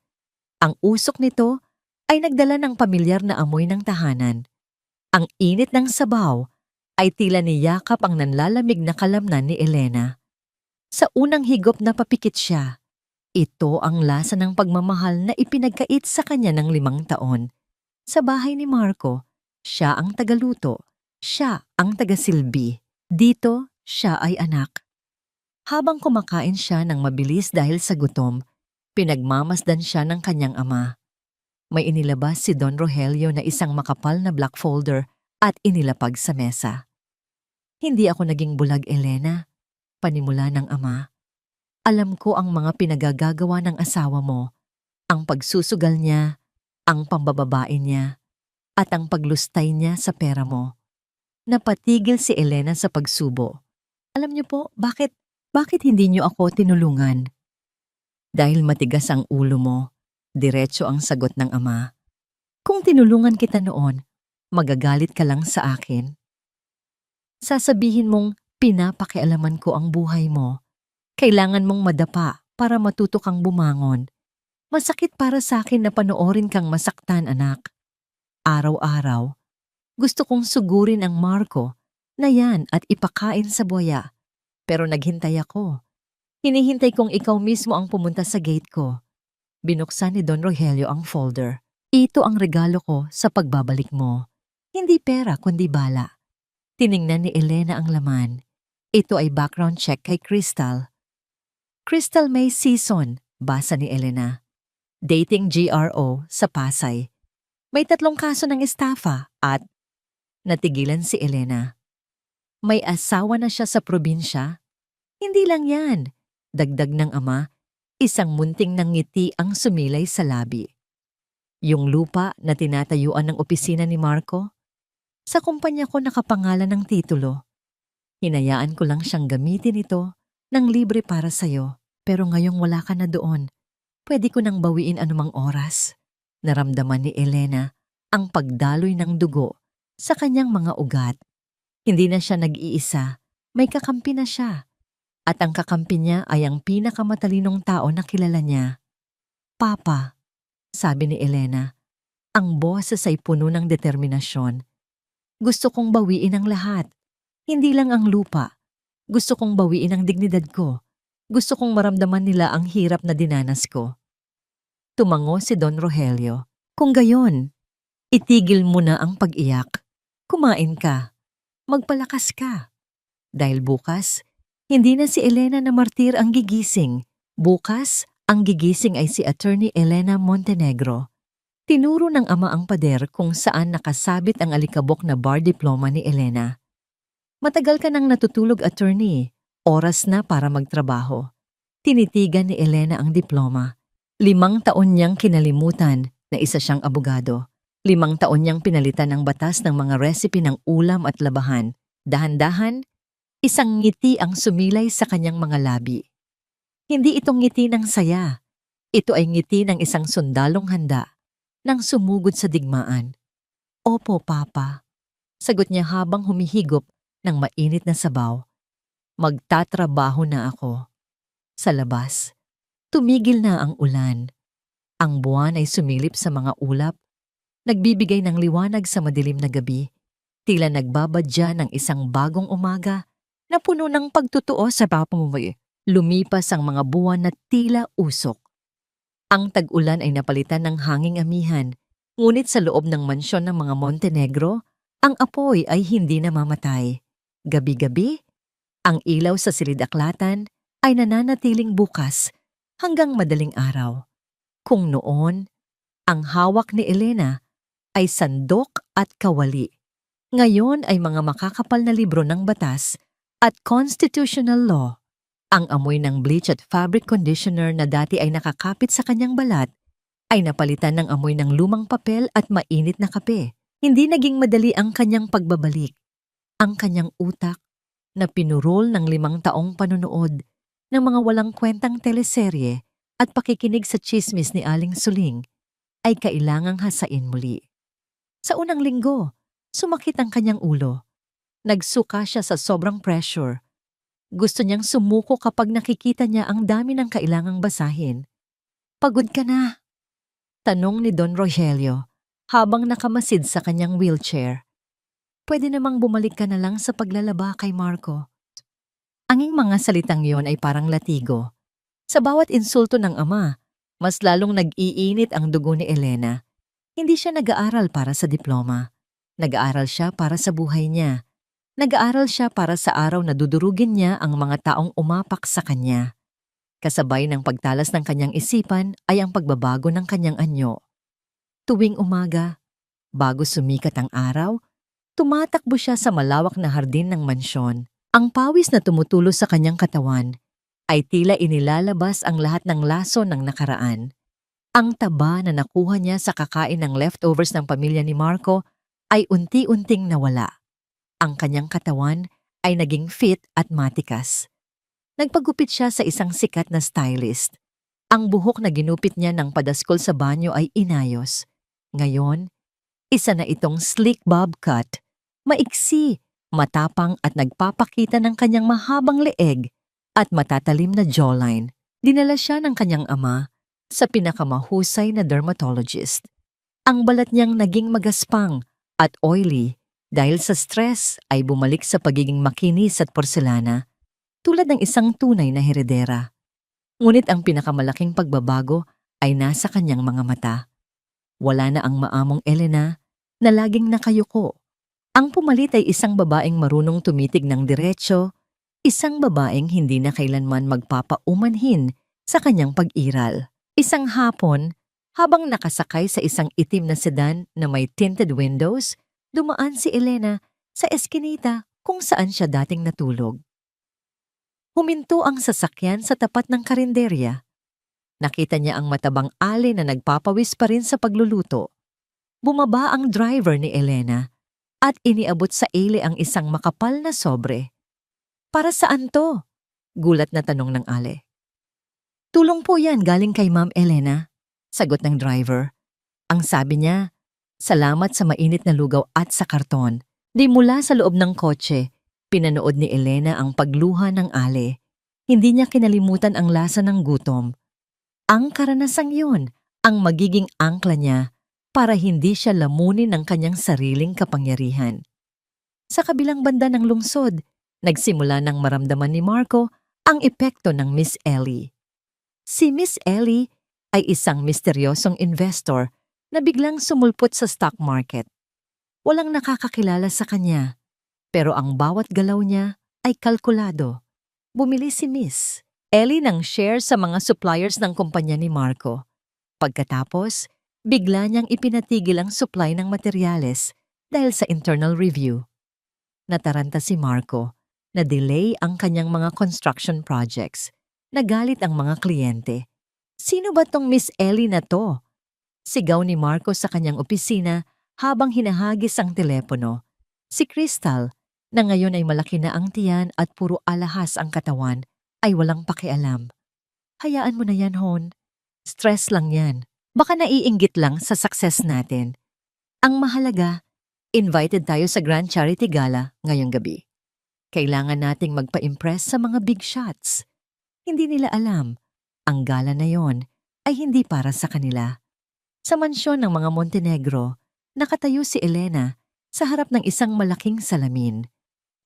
Ang usok nito ay nagdala ng pamilyar na amoy ng tahanan. Ang init ng sabaw ay tila niyakap ang nanlalamig na kalamnan ni Elena. Sa unang higop na papikit siya. Ito ang lasa ng pagmamahal na ipinagkait sa kanya ng 5 taon. Sa bahay ni Marco, siya ang tagaluto, siya ang tagasilbi. Dito, siya ay anak. Habang kumakain siya ng mabilis dahil sa gutom, pinagmamasdan siya ng kanyang ama. May inilabas si Don Rogelio na isang makapal na black folder at inilapag sa mesa. Hindi ako naging bulag, Elena, panimula ng ama. Alam ko ang mga pinagagagawa ng asawa mo, ang pagsusugal niya, ang pambababae niya, at ang paglustay niya sa pera mo. Napatigil si Elena sa pagsubo. Alam niyo po, bakit hindi niyo ako tinulungan? Dahil matigas ang ulo mo, diretso ang sagot ng ama. Kung tinulungan kita noon, magagalit ka lang sa akin. Sasabihin mong pinapakialaman ko ang buhay mo. Kailangan mong madapa para matuto kang bumangon. Masakit para sa akin na panoorin kang masaktan, anak. Araw-araw, gusto kong sugurin ang Marco na yan at ipakain sa buwaya. Pero naghintay ako. Hinihintay kong ikaw mismo ang pumunta sa gate ko. Binuksan ni Don Rogelio ang folder. Ito ang regalo ko sa pagbabalik mo. Hindi pera kundi bala. Tiningnan ni Elena ang laman. Ito ay background check kay Crystal. Crystal May Season, basa ni Elena. Dating GRO sa Pasay. May 3 kaso ng estafa at natigilan si Elena. May asawa na siya sa probinsya? Hindi lang yan. Dagdag ng ama, isang munting ng ngiti ang sumilay sa labi. Yung lupa na tinatayuan ng opisina ni Marco? Sa kumpanya ko nakapangalan ng titulo. Hinayaan ko lang siyang gamitin ito ng libre para sa'yo, pero ngayong wala ka na doon, pwede ko nang bawiin anumang oras. Naramdaman ni Elena ang pagdaloy ng dugo sa kanyang mga ugat. Hindi na siya nag-iisa, may kakampi na siya. At ang kakampi niya ay ang pinakamatalinong tao na kilala niya. Papa, sabi ni Elena, ang boses ay puno ng determinasyon. Gusto kong bawiin ang lahat, hindi lang ang lupa. Gusto kong bawiin ang dignidad ko. Gusto kong maramdaman nila ang hirap na dinanas ko. Tumango si Don Rogelio. Kung gayon, itigil mo na ang pag-iyak. Kumain ka. Magpalakas ka. Dahil bukas, hindi na si Elena na martir ang gigising. Bukas, ang gigising ay si Attorney Elena Montenegro. Tinuro ng ama ang pader kung saan nakasabit ang alikabok na bar diploma ni Elena. Matagal ka nang natutulog, attorney. Oras na para magtrabaho. Tinitigan ni Elena ang diploma. 5 taon niyang kinalimutan na isa siyang abogado. 5 taon niyang pinalitan ng batas ng mga recipe ng ulam at labahan. Dahan-dahan, isang ngiti ang sumilay sa kanyang mga labi. Hindi itong ngiti ng saya. Ito ay ngiti ng isang sundalong handa nang sumugod sa digmaan. Opo, Papa. Sagot niya habang humihigop ng mainit na sabaw. Magtatrabaho na ako. Sa labas, tumigil na ang ulan. Ang buwan ay sumilip sa mga ulap, nagbibigay ng liwanag sa madilim na gabi, tila nagbabadya ng isang bagong umaga na puno ng pagtutuo sa pamumuhay. Lumipas ang mga buwan na tila usok. Ang tag-ulan ay napalitan ng hanging amihan, ngunit sa loob ng mansyon ng mga Montenegro, ang apoy ay hindi namamatay. Gabi-gabi, ang ilaw sa silid-aklatan ay nananatiling bukas hanggang madaling araw. Kung noon, ang hawak ni Elena ay sandok at kawali. Ngayon ay mga makakapal na libro ng batas at constitutional law. Ang amoy ng bleach at fabric conditioner na dati ay nakakapit sa kanyang balat ay napalitan ng amoy ng lumang papel at mainit na kape. Hindi naging madali ang kanyang pagbabalik. Ang kanyang utak na pinurol ng 5 taong panunood ng mga walang kwentang teleserye at pakikinig sa tsismis ni Aling Suling ay kailangang hasain muli. Sa unang linggo, sumakit ang kanyang ulo. Nagsuka siya sa sobrang pressure. Gusto niyang sumuko kapag nakikita niya ang dami ng kailangang basahin. "Pagod ka na?" tanong ni Don Rogelio habang nakamasid sa kanyang wheelchair. "Pwede namang bumalik ka na lang sa paglalaba kay Marco." Anging mga salitang yon ay parang latigo. Sa bawat insulto ng ama, mas lalong nag-iinit ang dugo ni Elena. Hindi siya nag-aaral para sa diploma. Nag-aaral siya para sa buhay niya. Nag-aaral siya para sa araw na dudurugin niya ang mga taong umapak sa kanya. Kasabay ng pagtalas ng kanyang isipan ay ang pagbabago ng kanyang anyo. Tuwing umaga, bago sumikat ang araw, tumatakbo siya sa malawak na hardin ng mansyon. Ang pawis na tumutulo sa kanyang katawan ay tila inilalabas ang lahat ng laso ng nakaraan. Ang taba na nakuha niya sa kakain ng leftovers ng pamilya ni Marco ay unti-unting nawala. Ang kanyang katawan ay naging fit at matikas. Nagpagupit siya sa isang sikat na stylist. Ang buhok na ginupit niya ng padaskol sa banyo ay inayos. Ngayon, isa na itong slick bob cut, maiksi, matapang at nagpapakita ng kanyang mahabang leeg at matatalim na jawline. Dinala siya ng kanyang ama sa pinakamahusay na dermatologist. Ang balat niyang naging magaspang at oily dahil sa stress ay bumalik sa pagiging makinis at porselana, tulad ng isang tunay na heredera. Ngunit ang pinakamalaking pagbabago ay nasa kanyang mga mata. Wala na ang maamong Elena na laging nakayuko. Ang pumalit ay isang babaeng marunong tumitig ng diretso, isang babaeng hindi na kailanman magpapaumanhin sa kanyang pag-iral. Isang hapon, habang nakasakay sa isang itim na sedan na may tinted windows, dumaan si Elena sa eskinita kung saan siya dating natulog. Huminto ang sasakyan sa tapat ng karinderya. Nakita niya ang matabang Ali na nagpapawis pa rin sa pagluluto. Bumaba ang driver ni Elena at iniabot sa Ali ang isang makapal na sobre. "Para saan to?" gulat na tanong ng Ali. "Tulong po yan galing kay Ma'am Elena," sagot ng driver. Ang sabi niya, "Salamat sa mainit na lugaw at sa karton." Di mula sa loob ng kotse, pinanood ni Elena ang pagluha ng Ali. Hindi niya kinalimutan ang lasa ng gutom. Ang karanasang yun ang magiging angkla niya para hindi siya lamunin ng kanyang sariling kapangyarihan. Sa kabilang banda ng lungsod, nagsimula ng maramdaman ni Marco ang epekto ng Miss Ellie. Si Miss Ellie ay isang misteryosong investor na biglang sumulpot sa stock market. Walang nakakakilala sa kanya, pero ang bawat galaw niya ay kalkulado. Bumili si Miss Ellie ng share sa mga suppliers ng kumpanya ni Marco. Pagkatapos, bigla niyang ipinatigil ang supply ng materyales dahil sa internal review. Nataranta si Marco na delay ang kanyang mga construction projects. Nagalit ang mga kliyente. "Sino ba tong Miss Ellie na to?" Sigaw ni Marco sa kanyang opisina habang hinahagis ang telepono. Si Crystal, na ngayon ay malaki na ang tiyan at puro alahas ang katawan, ay walang pakialam. "Hayaan mo na yan, Hon. Stress lang yan. Baka naiinggit lang sa success natin. Ang mahalaga, invited tayo sa Grand Charity Gala ngayong gabi. Kailangan nating magpa-impress sa mga big shots." Hindi nila alam, ang gala na yon ay hindi para sa kanila. Sa mansyon ng mga Montenegro, nakatayo si Elena sa harap ng isang malaking salamin.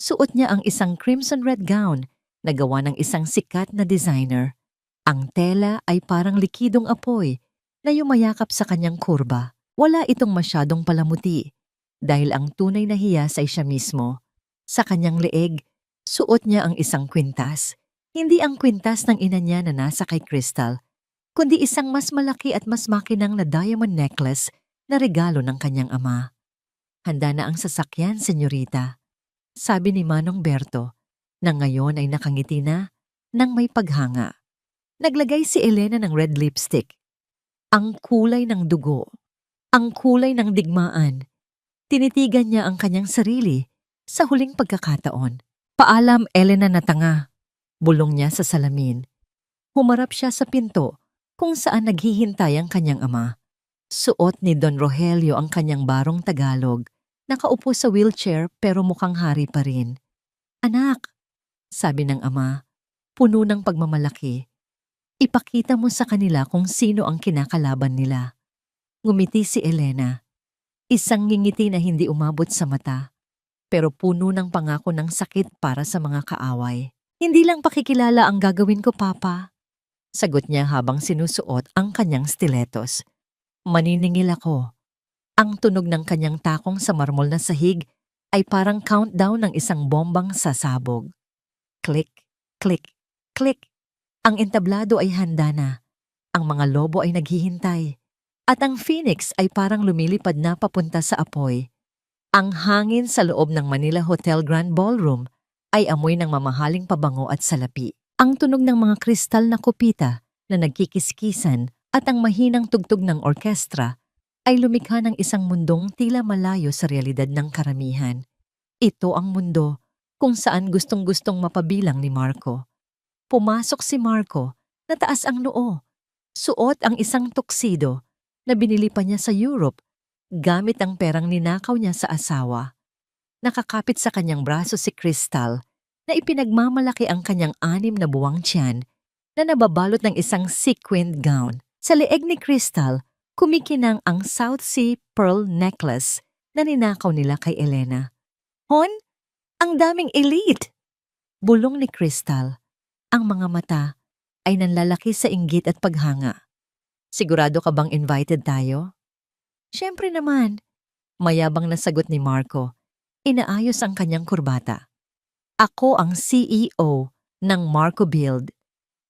Suot niya ang isang crimson red gown na gawa ng isang sikat na designer. Ang tela ay parang likidong apoy na yumayakap sa kanyang kurba. Wala itong masyadong palamuti dahil ang tunay na hiyas ay siya mismo. Sa kanyang leeg, suot niya ang isang kwintas. Hindi ang kwintas ng ina niya na nasa kay Crystal, kundi isang mas malaki at mas makinang na diamond necklace na regalo ng kanyang ama. Handa na ang sasakyan, senyorita, sabi ni Manong Berto, na ngayon ay nakangiti na nang may paghanga. Naglagay si Elena ng red lipstick. Ang kulay ng dugo, ang kulay ng digmaan. Tinitigan niya ang kanyang sarili sa huling pagkakataon. Paalam, Elena na tanga, bulong niya sa salamin. Humarap siya sa pinto kung saan naghihintay ang kanyang ama. Suot ni Don Rogelio ang kanyang barong Tagalog. Nakaupo sa wheelchair pero mukhang hari pa rin. Anak, sabi ng ama, puno ng pagmamalaki. Ipakita mo sa kanila kung sino ang kinakalaban nila. Ngumiti si Elena. Isang ngingiti na hindi umabot sa mata, pero puno ng pangako ng sakit para sa mga kaaway. Hindi lang pakikilala ang gagawin ko, Papa. Sagot niya habang sinusuot ang kanyang stilettos. Maniningil ako. Ang tunog ng kanyang takong sa marmol na sahig ay parang countdown ng isang bombang sasabog. Click, click, click. Ang entablado ay handa na. Ang mga lobo ay naghihintay. At ang phoenix ay parang lumilipad na papunta sa apoy. Ang hangin sa loob ng Manila Hotel Grand Ballroom ay amoy ng mamahaling pabango at salapi. Ang tunog ng mga kristal na kopita na nagkikiskisan at ang mahinang tugtog ng orkestra ay lumikha ng isang mundong tila malayo sa realidad ng karamihan. Ito ang mundo kung saan gustong-gustong mapabilang ni Marco. Pumasok si Marco, nataas ang noo. Suot ang isang tuxedo na binili pa niya sa Europe gamit ang perang ninakaw niya sa asawa. Nakakapit sa kanyang braso si Crystal na ipinagmamalaki ang kanyang 6 na buwang tiyan na nababalot ng isang sequined gown. Sa leeg ni Crystal, kumikinang ang South Sea Pearl Necklace na ninakaw nila kay Elena. Hon, ang daming elite! Bulong ni Crystal. Ang mga mata ay nanlalaki sa inggit at paghanga. Sigurado ka bang invited tayo? Siyempre naman. Mayabang na sagot ni Marco. Inaayos ang kanyang kurbata. Ako ang CEO ng Marco Build.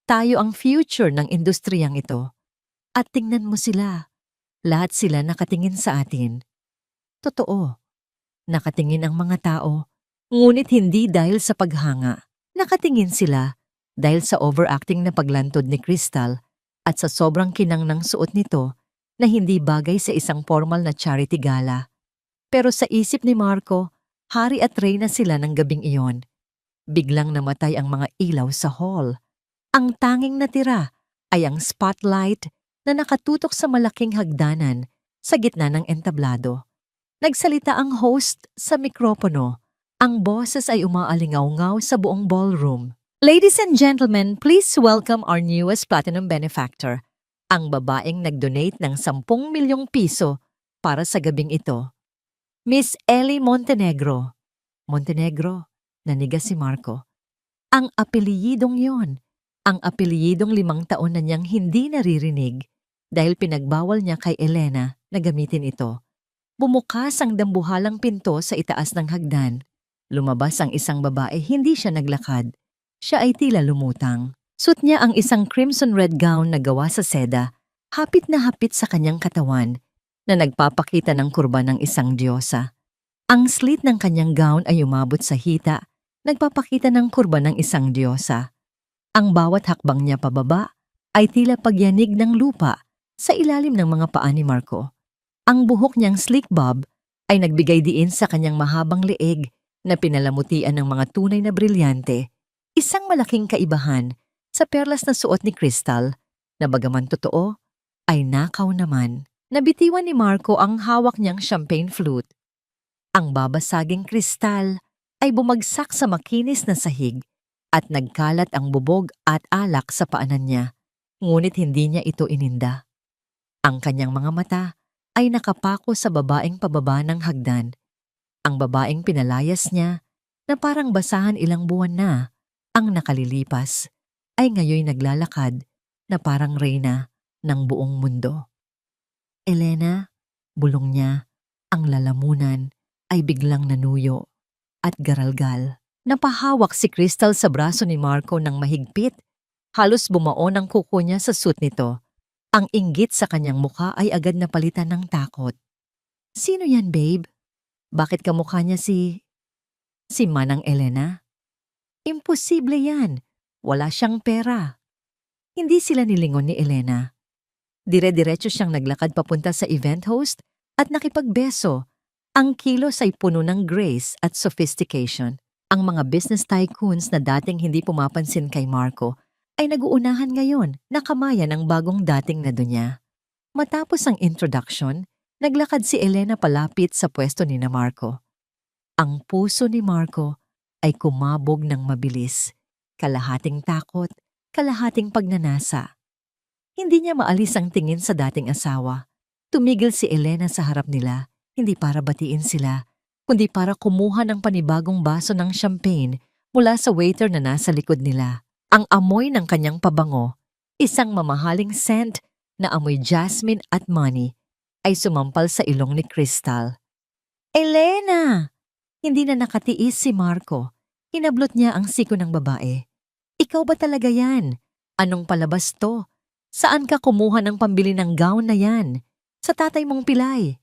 Tayo ang future ng industriyang ito. At tingnan mo sila. Lahat sila nakatingin sa atin. Totoo. Nakatingin ang mga tao, ngunit hindi dahil sa paghanga. Nakatingin sila dahil sa overacting na paglantod ni Crystal at sa sobrang kinang ng suot nito na hindi bagay sa isang formal na charity gala. Pero sa isip ni Marco, hari at reyna sila ng gabing iyon. Biglang namatay ang mga ilaw sa hall. Ang tanging natira ay ang spotlight na nakatutok sa malaking hagdanan sa gitna ng entablado. Nagsalita ang host sa mikropono. Ang boses ay umaalingaw-ngaw sa buong ballroom. Ladies and gentlemen, please welcome our newest platinum benefactor, ang babaeng nag-donate ng 10 milyong piso para sa gabing ito. Miss Ellie Montenegro. Montenegro, nanigas si Marco. Ang apelyidong yon. Ang apelyidong 5 taon na niyang hindi naririnig dahil pinagbawal niya kay Elena na gamitin ito. Bumukas ang dambuhalang pinto sa itaas ng hagdan. Lumabas ang isang babae, hindi siya naglakad. Siya ay tila lumutang. Suot niya ang isang crimson red gown na gawa sa seda, hapit na hapit sa kanyang katawan, na nagpapakita ng kurba ng isang diyosa. Ang slit ng kanyang gown ay umabot sa hita, nagpapakita ng kurba ng isang diyosa. Ang bawat hakbang niya pababa ay tila pagyanig ng lupa sa ilalim ng mga paa ni Marco. Ang buhok niyang slick bob ay nagbigay diin sa kanyang mahabang leeg na pinalamutian ng mga tunay na brilyante. Isang malaking kaibahan sa perlas na suot ni Crystal na bagaman totoo ay nakaw naman. Nabitiwan ni Marco ang hawak niyang champagne flute. Ang babasaging kristal ay bumagsak sa makinis na sahig at nagkalat ang bubog at alak sa paanan niya, ngunit hindi niya ito ininda. Ang kanyang mga mata ay nakapako sa babaeng pababa ng hagdan. Ang babaeng pinalayas niya na parang basahan ilang buwan na ang nakalilipas ay ngayoy naglalakad na parang reyna ng buong mundo. Elena, bulong niya, ang lalamunan ay biglang nanuyo at garalgal. Napahawak si Crystal sa braso ni Marco ng mahigpit. Halos bumao ng kuko niya sa suit nito. Ang inggit sa kanyang mukha ay agad napalitan ng takot. Sino yan, babe? Bakit kamukha niya si Manang Elena? Imposible yan. Wala siyang pera. Hindi sila nilingon ni Elena. Dire-diretso siyang naglakad papunta sa event host at nakipagbeso. Ang kilos ay puno ng grace at sophistication. Ang mga business tycoons na dating hindi pumapansin kay Marco ay naguunahan ngayon na kamayan ang bagong dating na dunya. Matapos ang introduction, naglakad si Elena palapit sa pwesto ni Marco. Ang puso ni Marco ay kumabog ng mabilis, kalahating takot, kalahating pagnanasa. Hindi niya maalis ang tingin sa dating asawa. Tumigil si Elena sa harap nila, hindi para batiin sila, kundi para kumuha ng panibagong baso ng champagne mula sa waiter na nasa likod nila. Ang amoy ng kanyang pabango, isang mamahaling scent na amoy jasmine at money, ay sumampal sa ilong ni Crystal. Elena! Hindi na nakatiis si Marco. Hinablot niya ang siko ng babae. Ikaw ba talaga yan? Anong palabas to? Saan ka kumuha ng pambili ng gown na yan? Sa tatay mong pilay.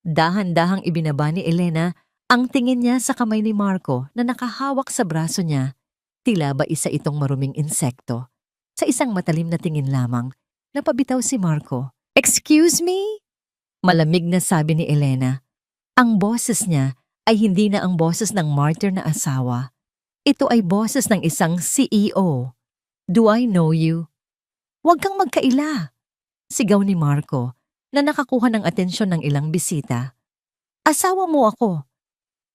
Dahan-dahang ibinaba ni Elena ang tingin niya sa kamay ni Marco na nakahawak sa braso niya. Tila ba isa itong maruming insekto? Sa isang matalim na tingin lamang, napabitaw si Marco. Excuse me? Malamig na sabi ni Elena. Ang boses niya ay hindi na ang boses ng martyr na asawa. Ito ay boses ng isang CEO. Do I know you? Huwag kang magkaila. Sigaw ni Marco na nakakuha ng atensyon ng ilang bisita. Asawa mo ako.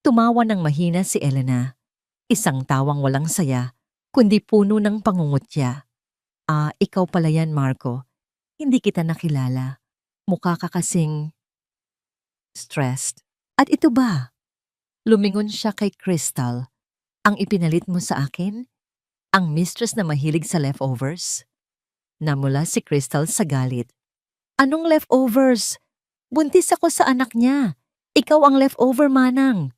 Tumawa ng mahina si Elena. Isang tawang walang saya, kundi puno ng pangungutya. Ikaw pala yan, Marco. Hindi kita nakilala. Mukha ka kasing stressed. At ito ba? Lumingon siya kay Crystal. Ang ipinalit mo sa akin? Ang mistress na mahilig sa leftovers? Namula si Crystal sa galit. Anong leftovers? Buntis ako sa anak niya. Ikaw ang leftover, manang.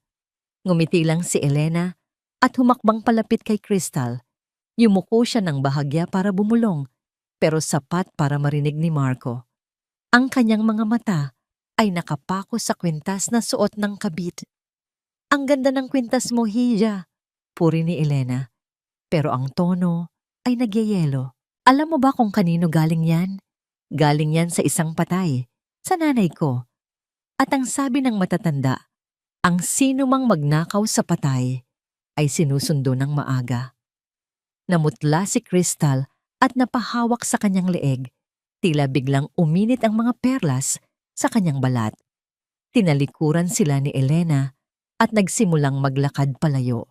Ngumiti lang si Elena at humakbang palapit kay Crystal. Yumuko siya ng bahagya para bumulong, pero sapat para marinig ni Marco. Ang kanyang mga mata ay nakapako sa kwintas na suot ng kabit. Ang ganda ng kwintas mo, Hija, puri ni Elena. Pero ang tono ay nagyayelo. Alam mo ba kung kanino galing yan? Galing yan sa isang patay, sa nanay ko. At ang sabi ng matatanda, ang sino mang magnakaw sa patay ay sinusundo ng maaga. Namutla si Crystal at napahawak sa kanyang leeg. Tila biglang uminit ang mga perlas sa kanyang balat. Tinalikuran sila ni Elena at nagsimulang maglakad palayo.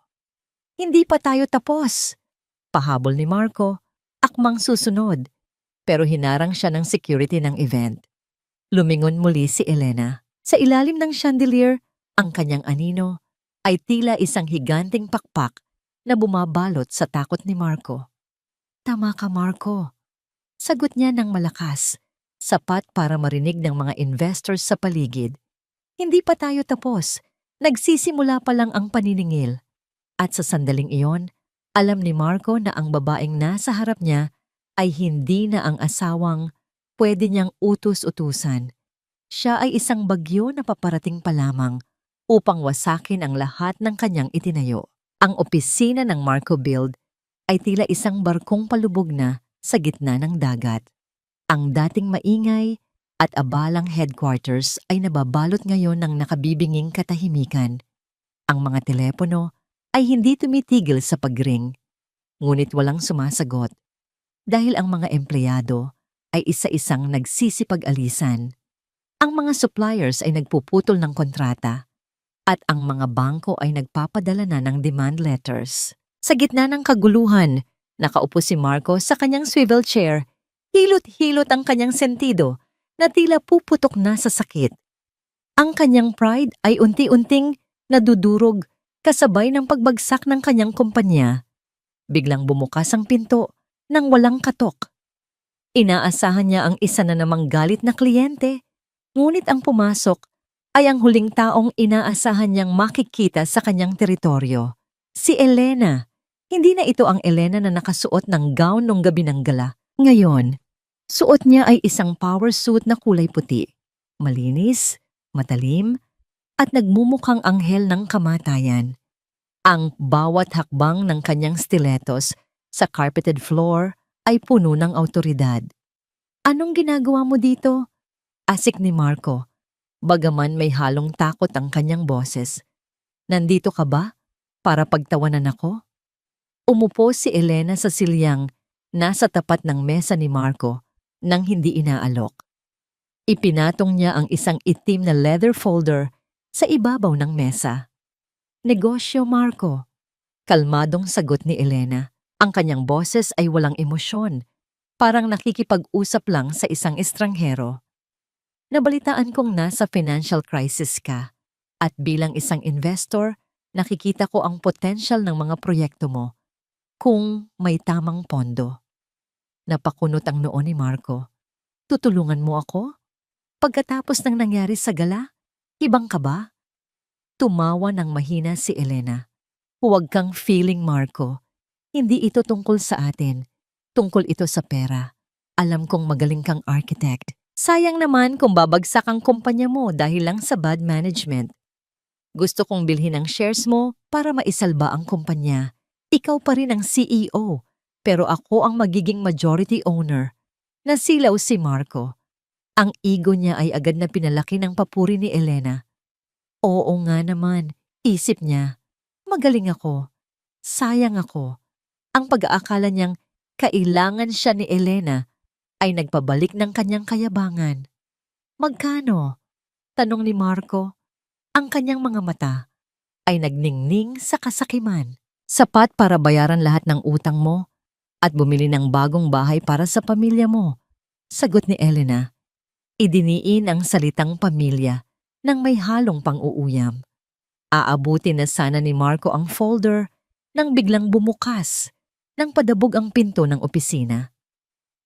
Hindi pa tayo tapos. Pahabol ni Marco, akmang susunod. Pero hinarang siya ng security ng event. Lumingon muli si Elena. Sa ilalim ng chandelier, ang kanyang anino ay tila isang higanting pakpak na bumabalot sa takot ni Marco. Tama ka, Marco. Sagot niya ng malakas, sapat para marinig ng mga investors sa paligid. Hindi pa tayo tapos. Nagsisimula pa lang ang paniningil. At sa sandaling iyon, alam ni Marco na ang babaeng nasa harap niya ay hindi na ang asawang pwede niyang utus-utusan. Siya ay isang bagyo na paparating pa lamang upang wasakin ang lahat ng kanyang itinayo. Ang opisina ng Marco Build ay tila isang barkong palubog na sa gitna ng dagat. Ang dating maingay at abalang headquarters ay nababalot ngayon ng nakabibinging katahimikan. Ang mga telepono ay hindi tumitigil sa pagring, ngunit walang sumasagot dahil ang mga empleyado ay isa-isang nagsisipag-alisan. Ang mga suppliers ay nagpuputol ng kontrata at ang mga bangko ay nagpapadala na ng demand letters. Sa gitna ng kaguluhan, nakaupo si Marco sa kanyang swivel chair. Hilot-hilot ang kanyang sentido na tila puputok na sa sakit. Ang kanyang pride ay unti-unting nadudurog kasabay ng pagbagsak ng kanyang kumpanya. Biglang bumukas ang pinto nang walang katok. Inaasahan niya ang isa na namang galit na kliyente, ngunit ang pumasok ay ang huling taong inaasahan niyang makikita sa kanyang teritoryo. Si Elena. Hindi na ito ang Elena na nakasuot ng gown nung gabi ng gala. Ngayon, suot niya ay isang power suit na kulay puti. Malinis, matalim, at nagmumukhang anghel ng kamatayan. Ang bawat hakbang ng kanyang stilettos sa carpeted floor ay puno ng awtoridad. Anong ginagawa mo dito? Asik ni Marco, bagaman may halong takot ang kanyang boses. Nandito ka ba para pagtawanan ako? Umupo si Elena sa silyang nasa tapat ng mesa ni Marco nang hindi inaalok. Ipinatong niya ang isang itim na leather folder sa ibabaw ng mesa. Negosyo, Marco. Kalmadong sagot ni Elena. Ang kanyang boses ay walang emosyon, parang nakikipag-usap lang sa isang estranghero. Nabalitaan kong nasa financial crisis ka at bilang isang investor, nakikita ko ang potential ng mga proyekto mo kung may tamang pondo. Napakunot ang noo ni Marco. Tutulungan mo ako? Pagkatapos ng nangyari sa gala, ibang ka ba? Tumawa ng mahina si Elena. Huwag kang feeling, Marco. Hindi ito tungkol sa atin. Tungkol ito sa pera. Alam kong magaling kang architect. Sayang naman kung babagsak ang kumpanya mo dahil lang sa bad management. Gusto kong bilhin ang shares mo para maisalba ang kumpanya. Ikaw pa rin ang CEO, pero ako ang magiging majority owner. Nasilaw si Marco. Ang ego niya ay agad na pinalaki ng papuri ni Elena. Oo nga naman, isip niya. Magaling ako. Sayang ako. Ang pag-aakala niyang kailangan siya ni Elena ay nagpabalik ng kanyang kayabangan. Magkano? Tanong ni Marco. Ang kanyang mga mata ay nagningning sa kasakiman. Sapat para bayaran lahat ng utang mo at bumili ng bagong bahay para sa pamilya mo. Sagot ni Elena. Idiniin ang salitang pamilya nang may halong pang-uuyam. Aabutin na sana ni Marco ang folder nang biglang bumukas nang padabog ang pinto ng opisina.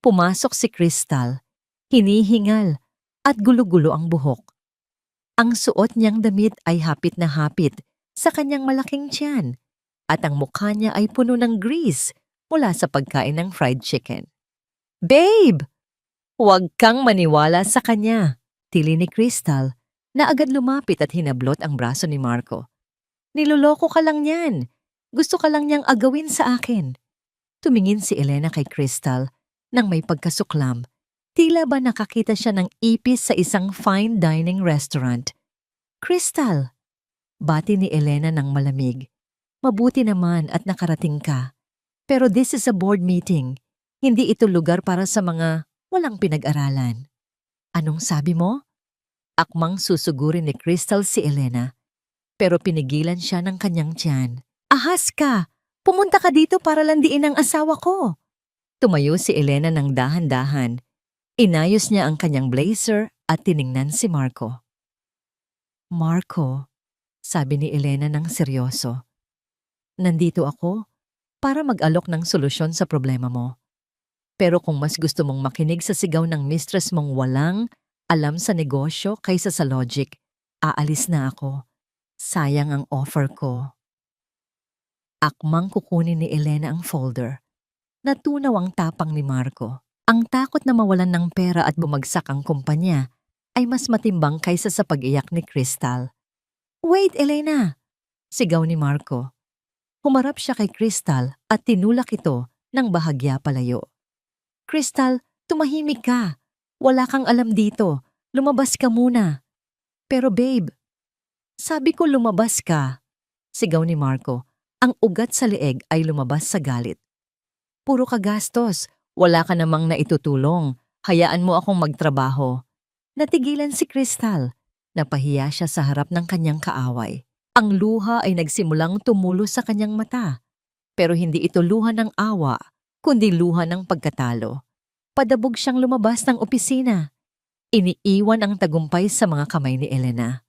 Pumasok si Crystal, hinihingal at gulo-gulo ang buhok. Ang suot niyang damit ay hapit na hapit sa kanyang malaking tiyan at ang mukha niya ay puno ng grease mula sa pagkain ng fried chicken. Babe! Huwag kang maniwala sa kanya, tili ni Crystal na agad lumapit at hinablot ang braso ni Marco. Niloloko ka lang niyan. Gusto ka lang niyang agawin sa akin. Tumingin si Elena kay Crystal nang may pagkasuklam. Tila ba nakakita siya ng ipis sa isang fine dining restaurant. Crystal! Bati ni Elena ng malamig. Mabuti naman at nakarating ka. Pero this is a board meeting. Hindi ito lugar para sa mga walang pinag-aralan. Anong sabi mo? Akmang susugurin ni Crystal si Elena, pero pinigilan siya ng kanyang tiyan. Ahas ka! Pumunta ka dito para landiin ang asawa ko! Tumayo si Elena ng dahan-dahan. Inayos niya ang kanyang blazer at tiningnan si Marco. Marco, sabi ni Elena ng seryoso. Nandito ako para mag-alok ng solusyon sa problema mo. Pero kung mas gusto mong makinig sa sigaw ng mistress mong walang alam sa negosyo kaysa sa logic, aalis na ako. Sayang ang offer ko. Akmang kukunin ni Elena ang folder. Natunaw ang tapang ni Marco. Ang takot na mawalan ng pera at bumagsak ang kumpanya ay mas matimbang kaysa sa pag-iyak ni Crystal. Wait, Elena! Sigaw ni Marco. Humarap siya kay Crystal at tinulak ito ng bahagya palayo. Crystal, tumahimik ka. Wala kang alam dito. Lumabas ka muna. Pero babe, sabi ko lumabas ka. Sigaw ni Marco. Ang ugat sa leeg ay lumabas sa galit. Puro ka gastos. Wala ka namang naitutulong. Hayaan mo akong magtrabaho. Natigilan si Crystal. Napahiya siya sa harap ng kanyang kaaway. Ang luha ay nagsimulang tumulo sa kanyang mata. Pero hindi ito luha ng awa, kundi luha ng pagkatalo. Padabog siyang lumabas ng opisina. Iniiwan ang tagumpay sa mga kamay ni Elena.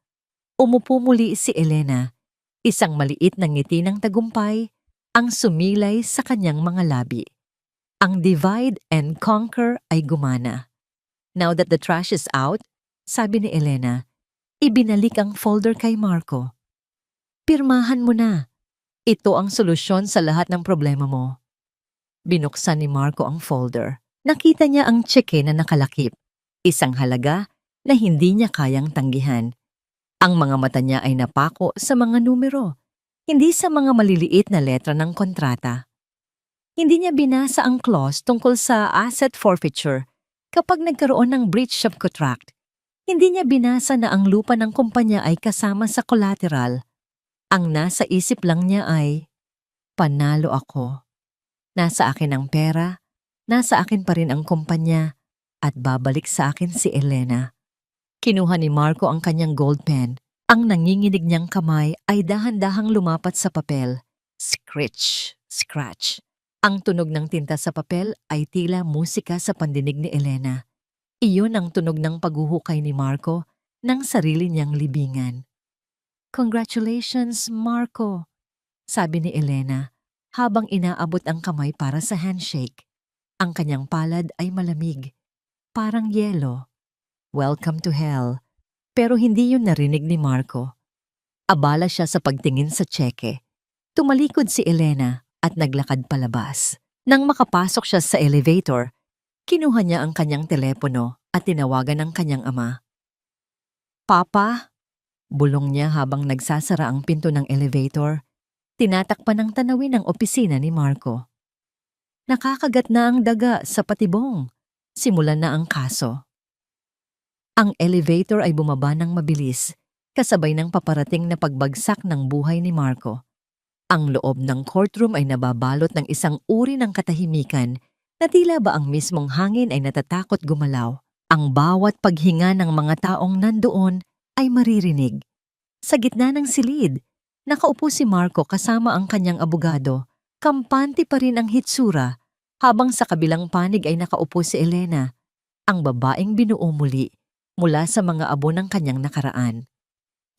Umupo muli si Elena. Isang maliit na ngiti ng tagumpay ang sumilay sa kanyang mga labi. Ang divide and conquer ay gumana. Now that the trash is out, sabi ni Elena, ibinalik ang folder kay Marco. Pirmahan mo na. Ito ang solusyon sa lahat ng problema mo. Binuksan ni Marco ang folder. Nakita niya ang tseke na nakalakip. Isang halaga na hindi niya kayang tanggihan. Ang mga mata niya ay napako sa mga numero, hindi sa mga maliliit na letra ng kontrata. Hindi niya binasa ang clause tungkol sa asset forfeiture kapag nagkaroon ng breach of contract. Hindi niya binasa na ang lupa ng kumpanya ay kasama sa collateral. Ang nasa isip lang niya ay, panalo ako. Nasa akin ang pera, nasa akin pa rin ang kumpanya, at babalik sa akin si Elena. Kinuha ni Marco ang kanyang gold pen. Ang nanginginig niyang kamay ay dahan-dahang lumapat sa papel. Scritch, scratch. Ang tunog ng tinta sa papel ay tila musika sa pandinig ni Elena. Iyon ang tunog ng paghuhukay ni Marco ng sarili niyang libingan. Congratulations, Marco, sabi ni Elena habang inaabot ang kamay para sa handshake. Ang kanyang palad ay malamig, parang yelo. Welcome to hell. Pero hindi yun narinig ni Marco. Abala siya sa pagtingin sa tseke. Tumalikod si Elena at naglakad palabas. Nang makapasok siya sa elevator, kinuha niya ang kanyang telepono at tinawagan ang kanyang ama. Papa? Bulong niya habang nagsasara ang pinto ng elevator. Tinatakpan ng tanawin ang opisina ni Marco. Nakakagat na ang daga sa patibong. Simulan na ang kaso. Ang elevator ay bumaba ng mabilis, kasabay ng paparating na pagbagsak ng buhay ni Marco. Ang loob ng courtroom ay nababalot ng isang uri ng katahimikan na tila ba ang mismong hangin ay natatakot gumalaw. Ang bawat paghinga ng mga taong nandoon ay maririnig. Sa gitna ng silid, nakaupo si Marco kasama ang kanyang abogado. Kampante pa rin ang hitsura, habang sa kabilang panig ay nakaupo si Elena, ang babaeng binuo muli mula sa mga abo ng kanyang nakaraan.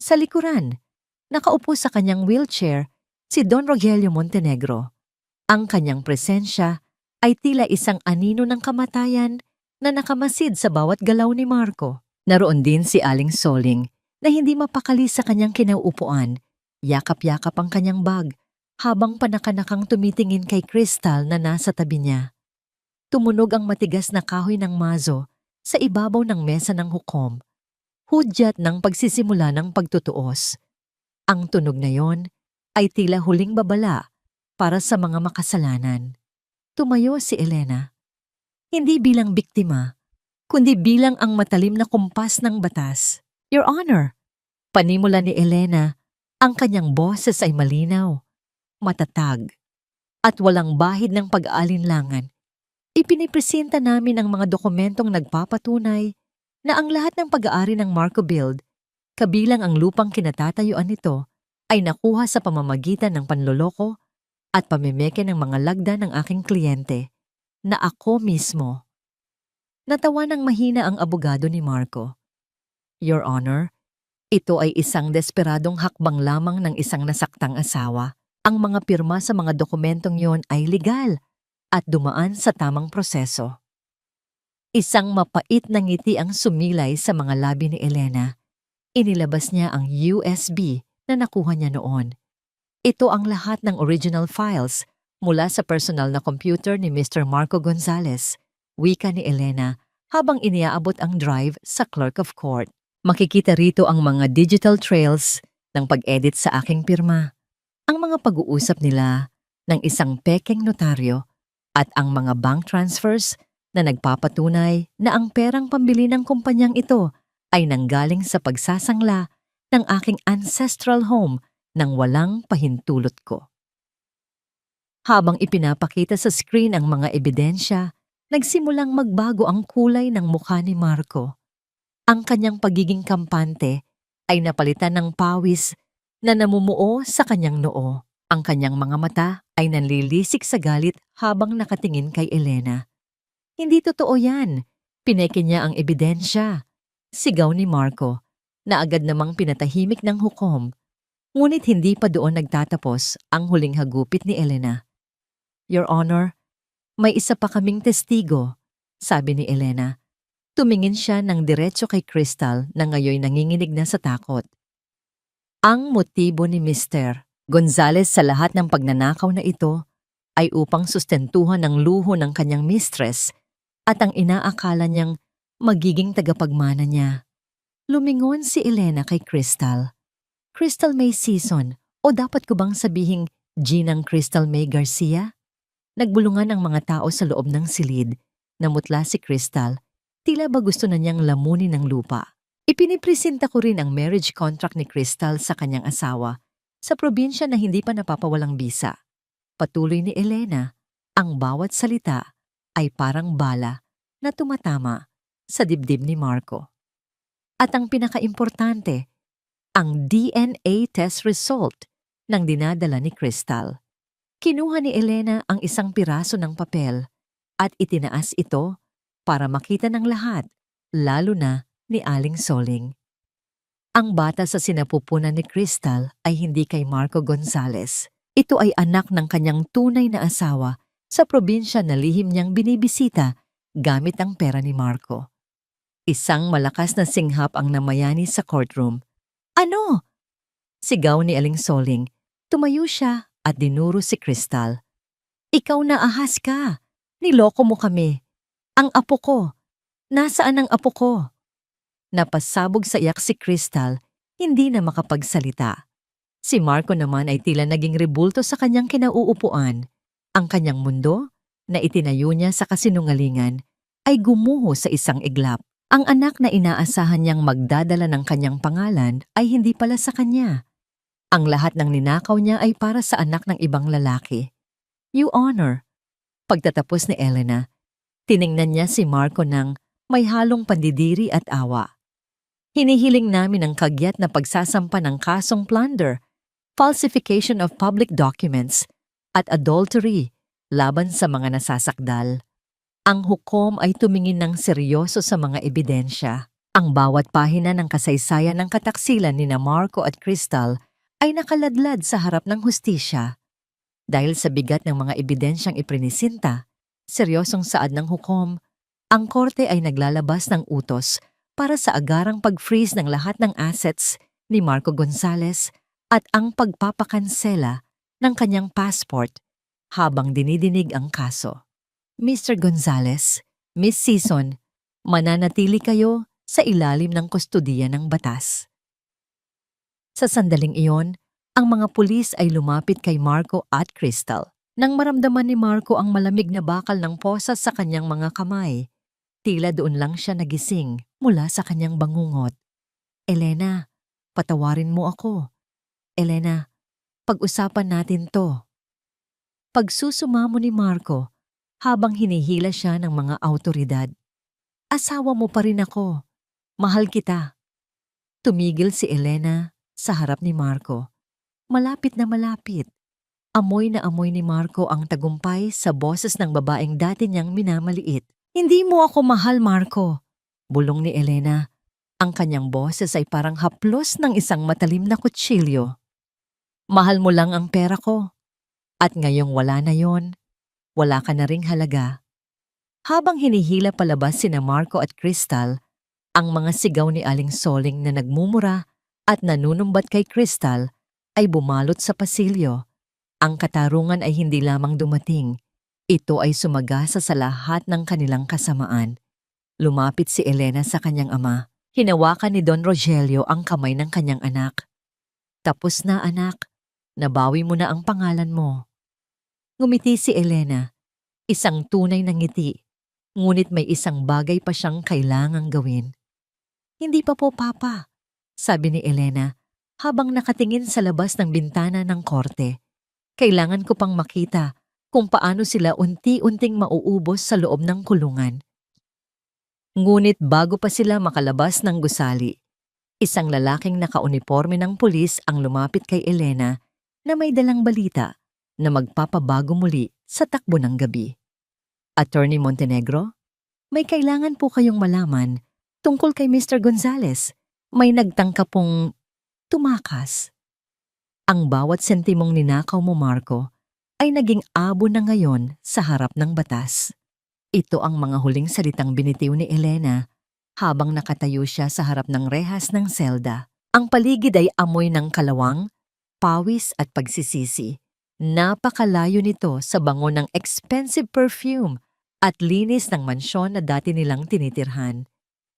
Sa likuran, nakaupo sa kanyang wheelchair si Don Rogelio Montenegro. Ang kanyang presensya ay tila isang anino ng kamatayan na nakamasid sa bawat galaw ni Marco. Naroon din si Aling Soling na hindi mapakali sa kanyang kinauupuan. Yakap-yakap ang kanyang bag habang panakanakang tumitingin kay Crystal na nasa tabi niya. Tumunog ang matigas na kahoy ng mazo sa ibabaw ng mesa ng hukom, hudyat ng pagsisimula ng pagtutuos. Ang tunog na yon ay tila huling babala para sa mga makasalanan. Tumayo si Elena, hindi bilang biktima, kundi bilang ang matalim na kumpas ng batas. Your Honor, panimula ni Elena, ang kanyang boses ay malinaw, matatag, at walang bahid ng pag-aalinlangan. Ipinipresenta namin ang mga dokumentong nagpapatunay na ang lahat ng pag-aari ng Marco Build, kabilang ang lupang kinatatayuan nito, ay nakuha sa pamamagitan ng panloloko at pamemeke ng mga lagda ng aking kliyente, na ako mismo. Natawa ng mahina ang abogado ni Marco. Your Honor, ito ay isang desperadong hakbang lamang ng isang nasaktang asawa. Ang mga pirma sa mga dokumentong yon ay legal at dumaan sa tamang proseso. Isang mapait na ngiti ang sumilay sa mga labi ni Elena. Inilabas niya ang USB na nakuha niya noon. Ito ang lahat ng original files mula sa personal na computer ni Mr. Marco Gonzales, wika ni Elena habang iniaabot ang drive sa clerk of court. Makikita rito ang mga digital trails ng pag-edit sa aking pirma, ang mga pag-uusap nila ng isang pekeng notaryo, at ang mga bank transfers na nagpapatunay na ang perang pambili ng kumpanyang ito ay nanggaling sa pagsasangla ng aking ancestral home nang walang pahintulot ko. Habang ipinapakita sa screen ang mga ebidensya, nagsimulang magbago ang kulay ng mukha ni Marco. Ang kanyang pagiging kampante ay napalitan ng pawis na namumuo sa kanyang noo. Ang kanyang mga mata ay nanlilisik sa galit habang nakatingin kay Elena. Hindi totoo yan. Pineke niya ang ebidensya. Sigaw ni Marco, na agad namang pinatahimik ng hukom. Ngunit hindi pa doon nagtatapos ang huling hagupit ni Elena. Your Honor, may isa pa kaming testigo, sabi ni Elena. Tumingin siya ng diretso kay Crystal na ngayoy nanginginig na sa takot. Ang motibo ni Mr. Gonzales sa lahat ng pagnanakaw na ito ay upang sustentuhan ang luho ng kanyang mistress at ang inaakala niyang magiging tagapagmana niya. Lumingon si Elena kay Crystal. Crystal May Season, o dapat ko bang sabihing Ginang Crystal May Garcia? Nagbulungan ang mga tao sa loob ng silid. Namutla si Crystal. Tila ba gusto na niyang lamunin ng lupa. Ipinipresenta ko rin ang marriage contract ni Crystal sa kanyang asawa sa probinsya na hindi pa napapawalang bisa. Patuloy ni Elena, ang bawat salita ay parang bala na tumatama sa dibdib ni Marco. At ang pinakaimportante, ang DNA test result ng dinadala ni Crystal. Kinuha ni Elena ang isang piraso ng papel at itinaas ito para makita ng lahat, lalo na ni Aling Soling. Ang bata sa sinapupunan ni Crystal ay hindi kay Marco Gonzales. Ito ay anak ng kanyang tunay na asawa sa probinsya na lihim niyang binibisita gamit ang pera ni Marco. Isang malakas na singhap ang namayani sa courtroom. Ano? Sigaw ni Aling Soling. Tumayo siya at dinuro si Crystal. Ikaw na ahas ka. Niloko mo kami. Ang apo ko. Nasaan ang apo ko? Napasabog sa iyak si Crystal, hindi na makapagsalita. Si Marco naman ay tila naging rebulto sa kanyang kinauupuan. Ang kanyang mundo, na itinayo niya sa kasinungalingan, ay gumuho sa isang iglap. Ang anak na inaasahan niyang magdadala ng kanyang pangalan ay hindi pala sa kanya. Ang lahat ng ninakaw niya ay para sa anak ng ibang lalaki. Your Honor, pagtatapos ni Elena, tiningnan niya si Marco ng may halong pandidiri at awa. Hinihiling namin ang kagyat na pagsasampa ng kasong plunder, falsification of public documents, at adultery laban sa mga nasasakdal. Ang hukom ay tumingin ng seryoso sa mga ebidensya. Ang bawat pahina ng kasaysayan ng kataksilan ni Marco at Crystal ay nakaladlad sa harap ng hustisya. Dahil sa bigat ng mga ebidensyang iprinisinta, seryosong saad ng hukom, ang korte ay naglalabas ng utos para sa agarang pag-freeze ng lahat ng assets ni Marco Gonzales at ang pagpapakansela ng kanyang passport habang dinidinig ang kaso. Mr. Gonzales, Miss Season, mananatili kayo sa ilalim ng kustudiya ng batas. Sa sandaling iyon, ang mga pulis ay lumapit kay Marco at Crystal. Nang maramdaman ni Marco ang malamig na bakal ng posas sa kanyang mga kamay, tila doon lang siya nagising mula sa kanyang bangungot. Elena, patawarin mo ako. Elena, pag-usapan natin to. Pagsusumamo ni Marco habang hinihila siya ng mga awtoridad. Asawa mo pa rin ako. Mahal kita. Tumigil si Elena sa harap ni Marco. Malapit na malapit. Amoy na amoy ni Marco ang tagumpay sa boses ng babaeng dati niyang minamaliit. Hindi mo ako mahal, Marco. Bulong ni Elena. Ang kanyang boses ay parang haplos ng isang matalim na kutsilyo. Mahal mo lang ang pera ko. At ngayong wala na yon, wala ka na ring halaga. Habang hinihila palabas sina Marco at Crystal, ang mga sigaw ni Aling Soling na nagmumura at nanunumbat kay Crystal ay bumalot sa pasilyo. Ang katarungan ay hindi lamang dumating. Ito ay sumagasa sa lahat ng kanilang kasamaan. Lumapit si Elena sa kanyang ama. Hinawakan ni Don Rogelio ang kamay ng kanyang anak. Tapos na, anak. Nabawi mo na ang pangalan mo. Ngumiti si Elena. Isang tunay na ngiti. Ngunit may isang bagay pa siyang kailangang gawin. Hindi pa po, Papa, sabi ni Elena habang nakatingin sa labas ng bintana ng korte. Kailangan ko pang makita kung paano sila unti-unting mauubos sa loob ng kulungan. Ngunit bago pa sila makalabas ng gusali, isang lalaking nakauniporme ng pulis ang lumapit kay Elena na may dalang balita na magpapabago muli sa takbo ng gabi. Attorney Montenegro, may kailangan po kayong malaman tungkol kay Mr. Gonzales. May nagtangka pong tumakas. Ang bawat sentimong ninakaw mo, Marco, ay naging abo na ngayon sa harap ng batas. Ito ang mga huling salitang binitiw ni Elena habang nakatayo siya sa harap ng rehas ng selda. Ang paligid ay amoy ng kalawang, pawis at pagsisisi. Napakalayo nito sa bango ng expensive perfume at linis ng mansyon na dati nilang tinitirhan.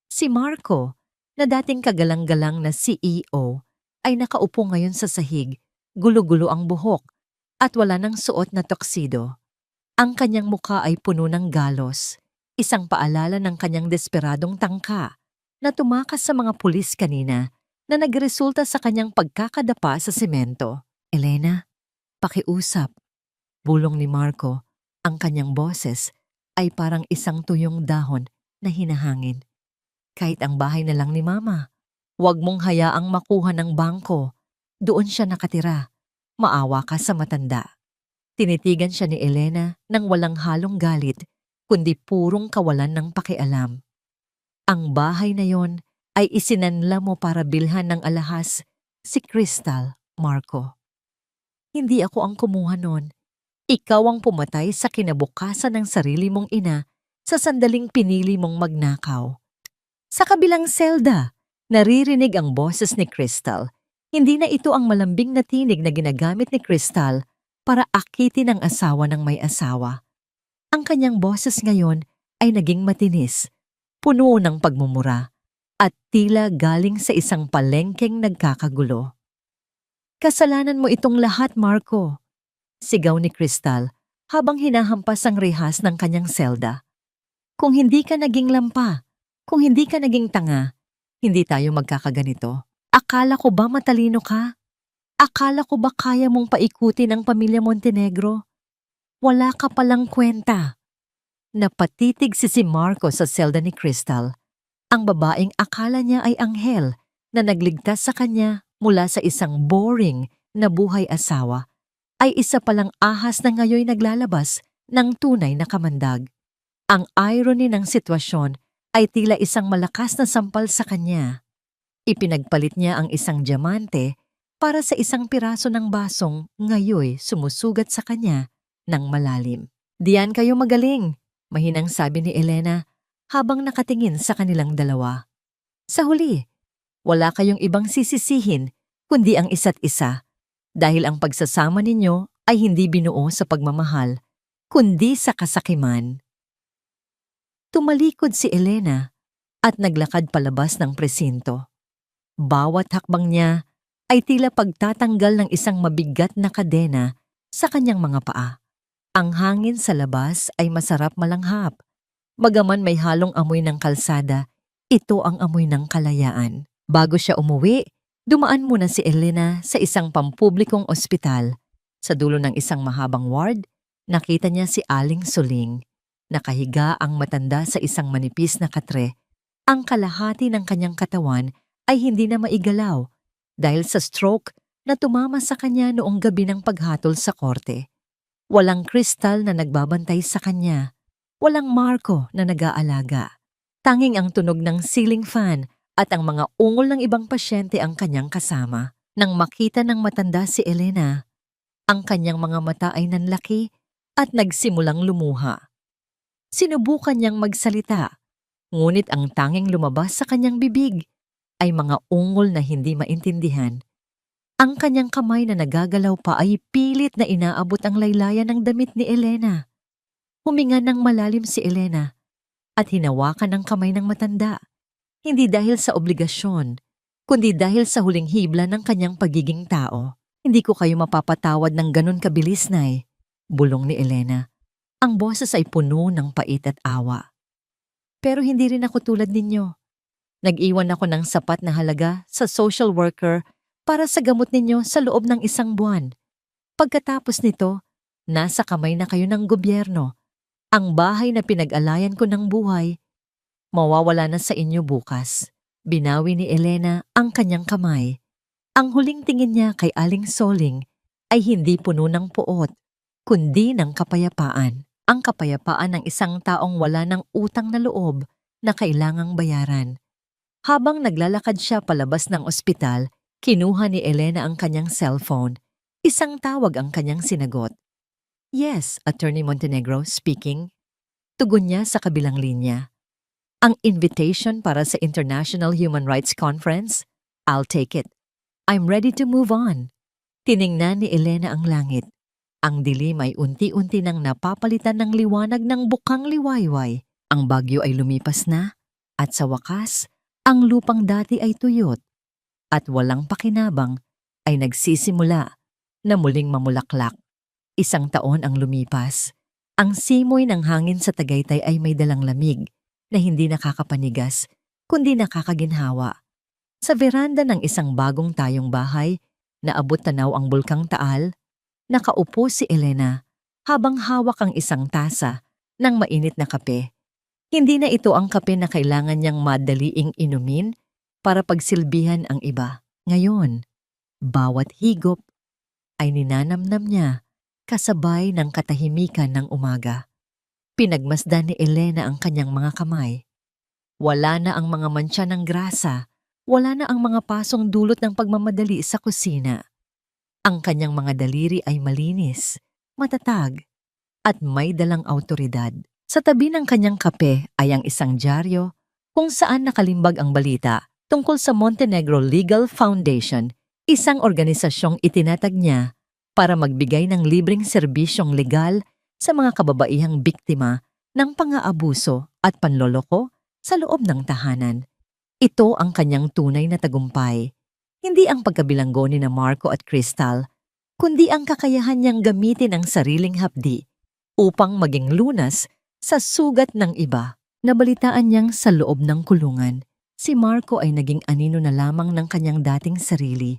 Si Marco, na dating kagalang-galang na CEO, ay nakaupo ngayon sa sahig, gulo-gulo ang buhok, at wala nang suot na tuxedo. Ang kanyang mukha ay puno ng galos, isang paalala ng kanyang desperadong tangka na tumakas sa mga pulis kanina na nagresulta sa kanyang pagkakadapa sa semento. Elena, pakiusap. Bulong ni Marco, ang kanyang boses ay parang isang tuyong dahon na hinahangin. Kahit ang bahay na lang ni Mama, huwag mong hayaang makuha ng bangko. Doon siya nakatira. Maawa ka sa matanda. Tinitigan siya ni Elena nang walang halong galit, kundi purong kawalan ng pakialam. Ang bahay na yon ay isinanla mo para bilhan ng alahas si Crystal, Marco. Hindi ako ang kumuha nun. Ikaw ang pumatay sa kinabukasan ng sarili mong ina sa sandaling pinili mong magnakaw. Sa kabilang selda, naririnig ang boses ni Crystal. Hindi na ito ang malambing na tinig na ginagamit ni Crystal para akitin ang asawa ng may asawa. Ang kanyang boses ngayon ay naging matinis, puno ng pagmumura, at tila galing sa isang palengkeng nagkakagulo. Kasalanan mo itong lahat, Marco, sigaw ni Crystal habang hinahampas ang rehas ng kanyang selda. Kung hindi ka naging lampa, kung hindi ka naging tanga, hindi tayo magkakaganito. Akala ko ba matalino ka? Akala ko ba kaya mong paikutin ang pamilya Montenegro? Wala ka palang kwenta. Napatitig si Marco sa selda ni Crystal. Ang babaeng akala niya ay anghel na nagligtas sa kanya mula sa isang boring na buhay asawa ay isa palang ahas na ngayoy naglalabas ng tunay na kamandag. Ang irony ng sitwasyon ay tila isang malakas na sampal sa kanya. Ipinagpalit niya ang isang diamante para sa isang piraso ng basong ngayoy sumusugat sa kanya ng malalim. Diyan kayo magaling, mahinang sabi ni Elena habang nakatingin sa kanilang dalawa. Sa huli, wala kayong ibang sisisihin kundi ang isa't isa dahil ang pagsasama ninyo ay hindi binuo sa pagmamahal kundi sa kasakiman. Tumalikod si Elena at naglakad palabas ng presinto. Bawat hakbang niya ay tila pagtatanggal ng isang mabigat na kadena sa kanyang mga paa. Ang hangin sa labas ay masarap malanghap. Bagaman may halong amoy ng kalsada, ito ang amoy ng kalayaan. Bago siya umuwi, dumaan muna si Elena sa isang pampublikong ospital. Sa dulo ng isang mahabang ward, nakita niya si Aling Suling. Nakahiga ang matanda sa isang manipis na katre. Ang kalahati ng kanyang katawan ay hindi na maigalaw dahil sa stroke na tumama sa kanya noong gabi ng paghatol sa korte. Walang Crystal na nagbabantay sa kanya. Walang Marco na nag-aalaga. Tanging ang tunog ng ceiling fan at ang mga ungol ng ibang pasyente ang kanyang kasama. Nang makita ng matanda si Elena, ang kanyang mga mata ay nanlaki at nagsimulang lumuha. Sinubukan niyang magsalita, ngunit ang tanging lumabas sa kanyang bibig ay mga ungol na hindi maintindihan. Ang kanyang kamay na nagagalaw pa ay pilit na inaabot ang laylayan ng damit ni Elena. Huminga ng malalim si Elena at hinawakan ang kamay ng matanda. Hindi dahil sa obligasyon, kundi dahil sa huling hibla ng kanyang pagiging tao. Hindi ko kayo mapapatawad ng ganun kabilis, Nay, bulong ni Elena. Ang boses ay puno ng pait at awa. Pero hindi rin ako tulad ninyo. Nag-iwan ako ng sapat na halaga sa social worker para sa gamot ninyo sa loob ng 1 buwan. Pagkatapos nito, nasa kamay na kayo ng gobyerno. Ang bahay na pinag-alayan ko ng buhay, mawawala na sa inyo bukas. Binawi ni Elena ang kanyang kamay. Ang huling tingin niya kay Aling Soling ay hindi puno ng puot, kundi ng kapayapaan. Ang kapayapaan ng isang taong wala ng utang na loob na kailangang bayaran. Habang naglalakad siya palabas ng ospital, Kinuha ni Elena ang kanyang cellphone. Isang tawag ang kanyang sinagot. Yes, Attorney Montenegro speaking. Tugon niya sa kabilang linya. Ang invitation para sa International Human Rights Conference? I'll take it. I'm ready to move on. Tiningnan ni Elena ang langit. Ang dilim ay unti-unti nang napapalitan ng liwanag ng bukang liwayway. Ang bagyo ay lumipas na, at sa wakas, ang lupang dati ay tuyot. At walang pakinabang ay nagsisimula na muling mamulaklak. Isang taon ang lumipas. Ang simoy ng hangin sa Tagaytay ay may dalang lamig na hindi nakakapanigas, kundi nakakaginhawa. Sa veranda ng isang bagong tayong bahay, naabot tanaw ang bulkang Taal, nakaupo si Elena habang hawak ang isang tasa ng mainit na kape. Hindi na ito ang kape na kailangan niyang madaliing inumin para pagsilbihan ang iba. Ngayon, bawat higop ay ninanamnam niya kasabay ng katahimikan ng umaga. Pinagmasdan ni Elena ang kanyang mga kamay. Wala na ang mga mantsa ng grasa, wala na ang mga pasong dulot ng pagmamadali sa kusina. Ang kanyang mga daliri ay malinis, matatag, at may dalang awtoridad. Sa tabi ng kanyang kape ay ang isang dyaryo kung saan nakalimbag ang balita tungkol sa Montenegro Legal Foundation, isang organisasyong itinatag niya para magbigay ng libreng serbisyong legal sa mga kababaihang biktima ng pang-aabuso at panloloko sa loob ng tahanan. Ito ang kanyang tunay na tagumpay, hindi ang pagkabilanggo ni na Marco at Crystal, kundi ang kakayahan niyang gamitin ang sariling hapdi upang maging lunas sa sugat ng iba. Nabalitaan niyang sa loob ng kulungan, si Marco ay naging anino na lamang ng kanyang dating sarili,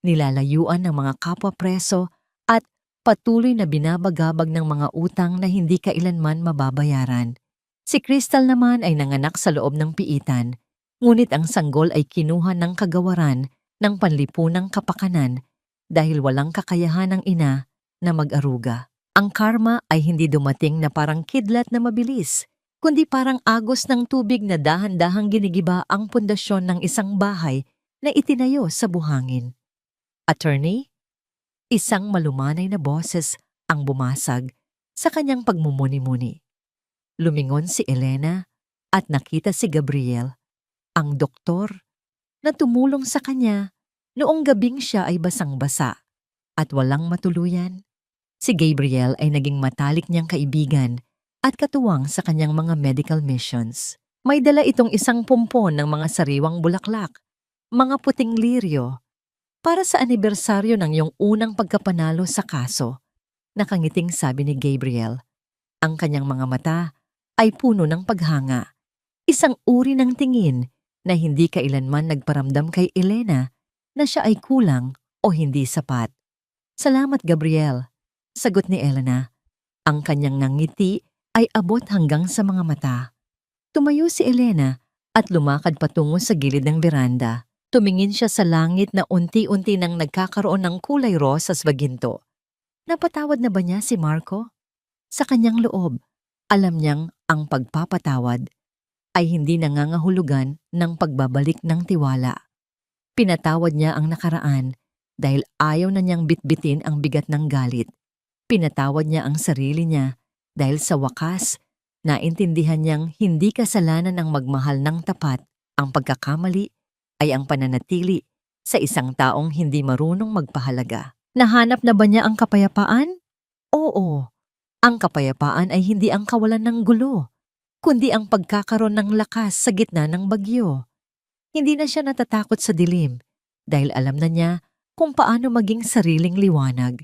nilalayuan ng mga kapwa preso at patuloy na binabagabag ng mga utang na hindi kailanman mababayaran. Si Crystal naman ay nanganak sa loob ng piitan, ngunit ang sanggol ay kinuha ng kagawaran ng panlipunang kapakanan dahil walang kakayahan ng ina na mag-aruga. Ang karma ay hindi dumating na parang kidlat na mabilis, kundi parang agos ng tubig na dahan-dahang ginigiba ang pundasyon ng isang bahay na itinayo sa buhangin. Attorney? Isang malumanay na boses ang bumasag sa kanyang pagmumuni-muni. Lumingon si Elena at nakita si Gabriel, ang doktor, na tumulong sa kanya noong gabing siya ay basang-basa at walang matuluyan. Si Gabriel ay naging matalik niyang kaibigan at katuwang sa kanyang mga medical missions. May dala itong isang pumpon ng mga sariwang bulaklak, mga puting liryo, para sa anibersaryo ng iyong unang pagkapanalo sa kaso. Nakangiting sabi ni Gabriel. Ang kanyang mga mata ay puno ng paghanga. Isang uri ng tingin na hindi kailanman nagparamdam kay Elena na siya ay kulang o hindi sapat. Salamat, Gabriel, sagot ni Elena. Ang kanyang ngiti ay abot hanggang sa mga mata. Tumayo si Elena at lumakad patungo sa gilid ng beranda. Tumingin siya sa langit na unti-unti nang nagkakaroon ng kulay rosas baginto. Napatawad na ba niya si Marco? Sa kanyang loob, alam niyang ang pagpapatawad ay hindi nangangahulugan ng pagbabalik ng tiwala. Pinatawad niya ang nakaraan dahil ayaw na niyang bitbitin ang bigat ng galit. Pinatawad niya ang sarili niya dahil sa wakas, naintindihan niyang hindi kasalanan ang magmahal ng tapat. Ang pagkakamali ay ang pananatili sa isang taong hindi marunong magpahalaga. Nahanap na ba niya ang kapayapaan? Oo. Ang kapayapaan ay hindi ang kawalan ng gulo, kundi ang pagkakaroon ng lakas sa gitna ng bagyo. Hindi na siya natatakot sa dilim dahil alam na niya kung paano maging sariling liwanag.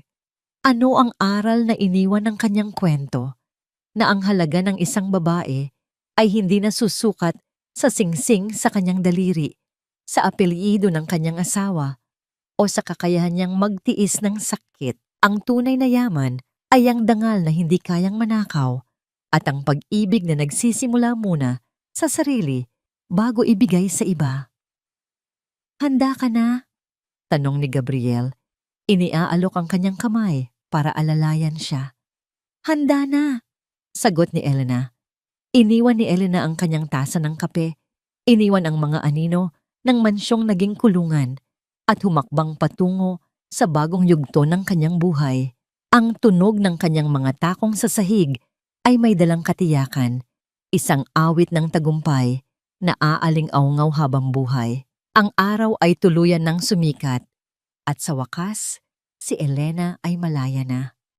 Ano ang aral na iniwan ng kanyang kwento? Na ang halaga ng isang babae ay hindi nasusukat sa singsing sa kanyang daliri, sa apelyido ng kanyang asawa, o sa kakayahan niyang magtiis ng sakit. Ang tunay na yaman ay ang dangal na hindi kayang manakaw at ang pag-ibig na nagsisimula muna sa sarili bago ibigay sa iba. Handa ka na? Tanong ni Gabriel. Iniaalok ang kanyang kamay para alalayan siya. Handa na, sagot ni Elena. Iniwan ni Elena ang kanyang tasa ng kape. Iniwan ang mga anino ng mansyong naging kulungan at humakbang patungo sa bagong yugto ng kanyang buhay. Ang tunog ng kanyang mga takong sa sahig ay may dalang katiyakan, isang awit ng tagumpay na aaling-awngaw habang buhay. Ang araw ay tuluyan ng sumikat at sa wakas, si Elena ay malaya na.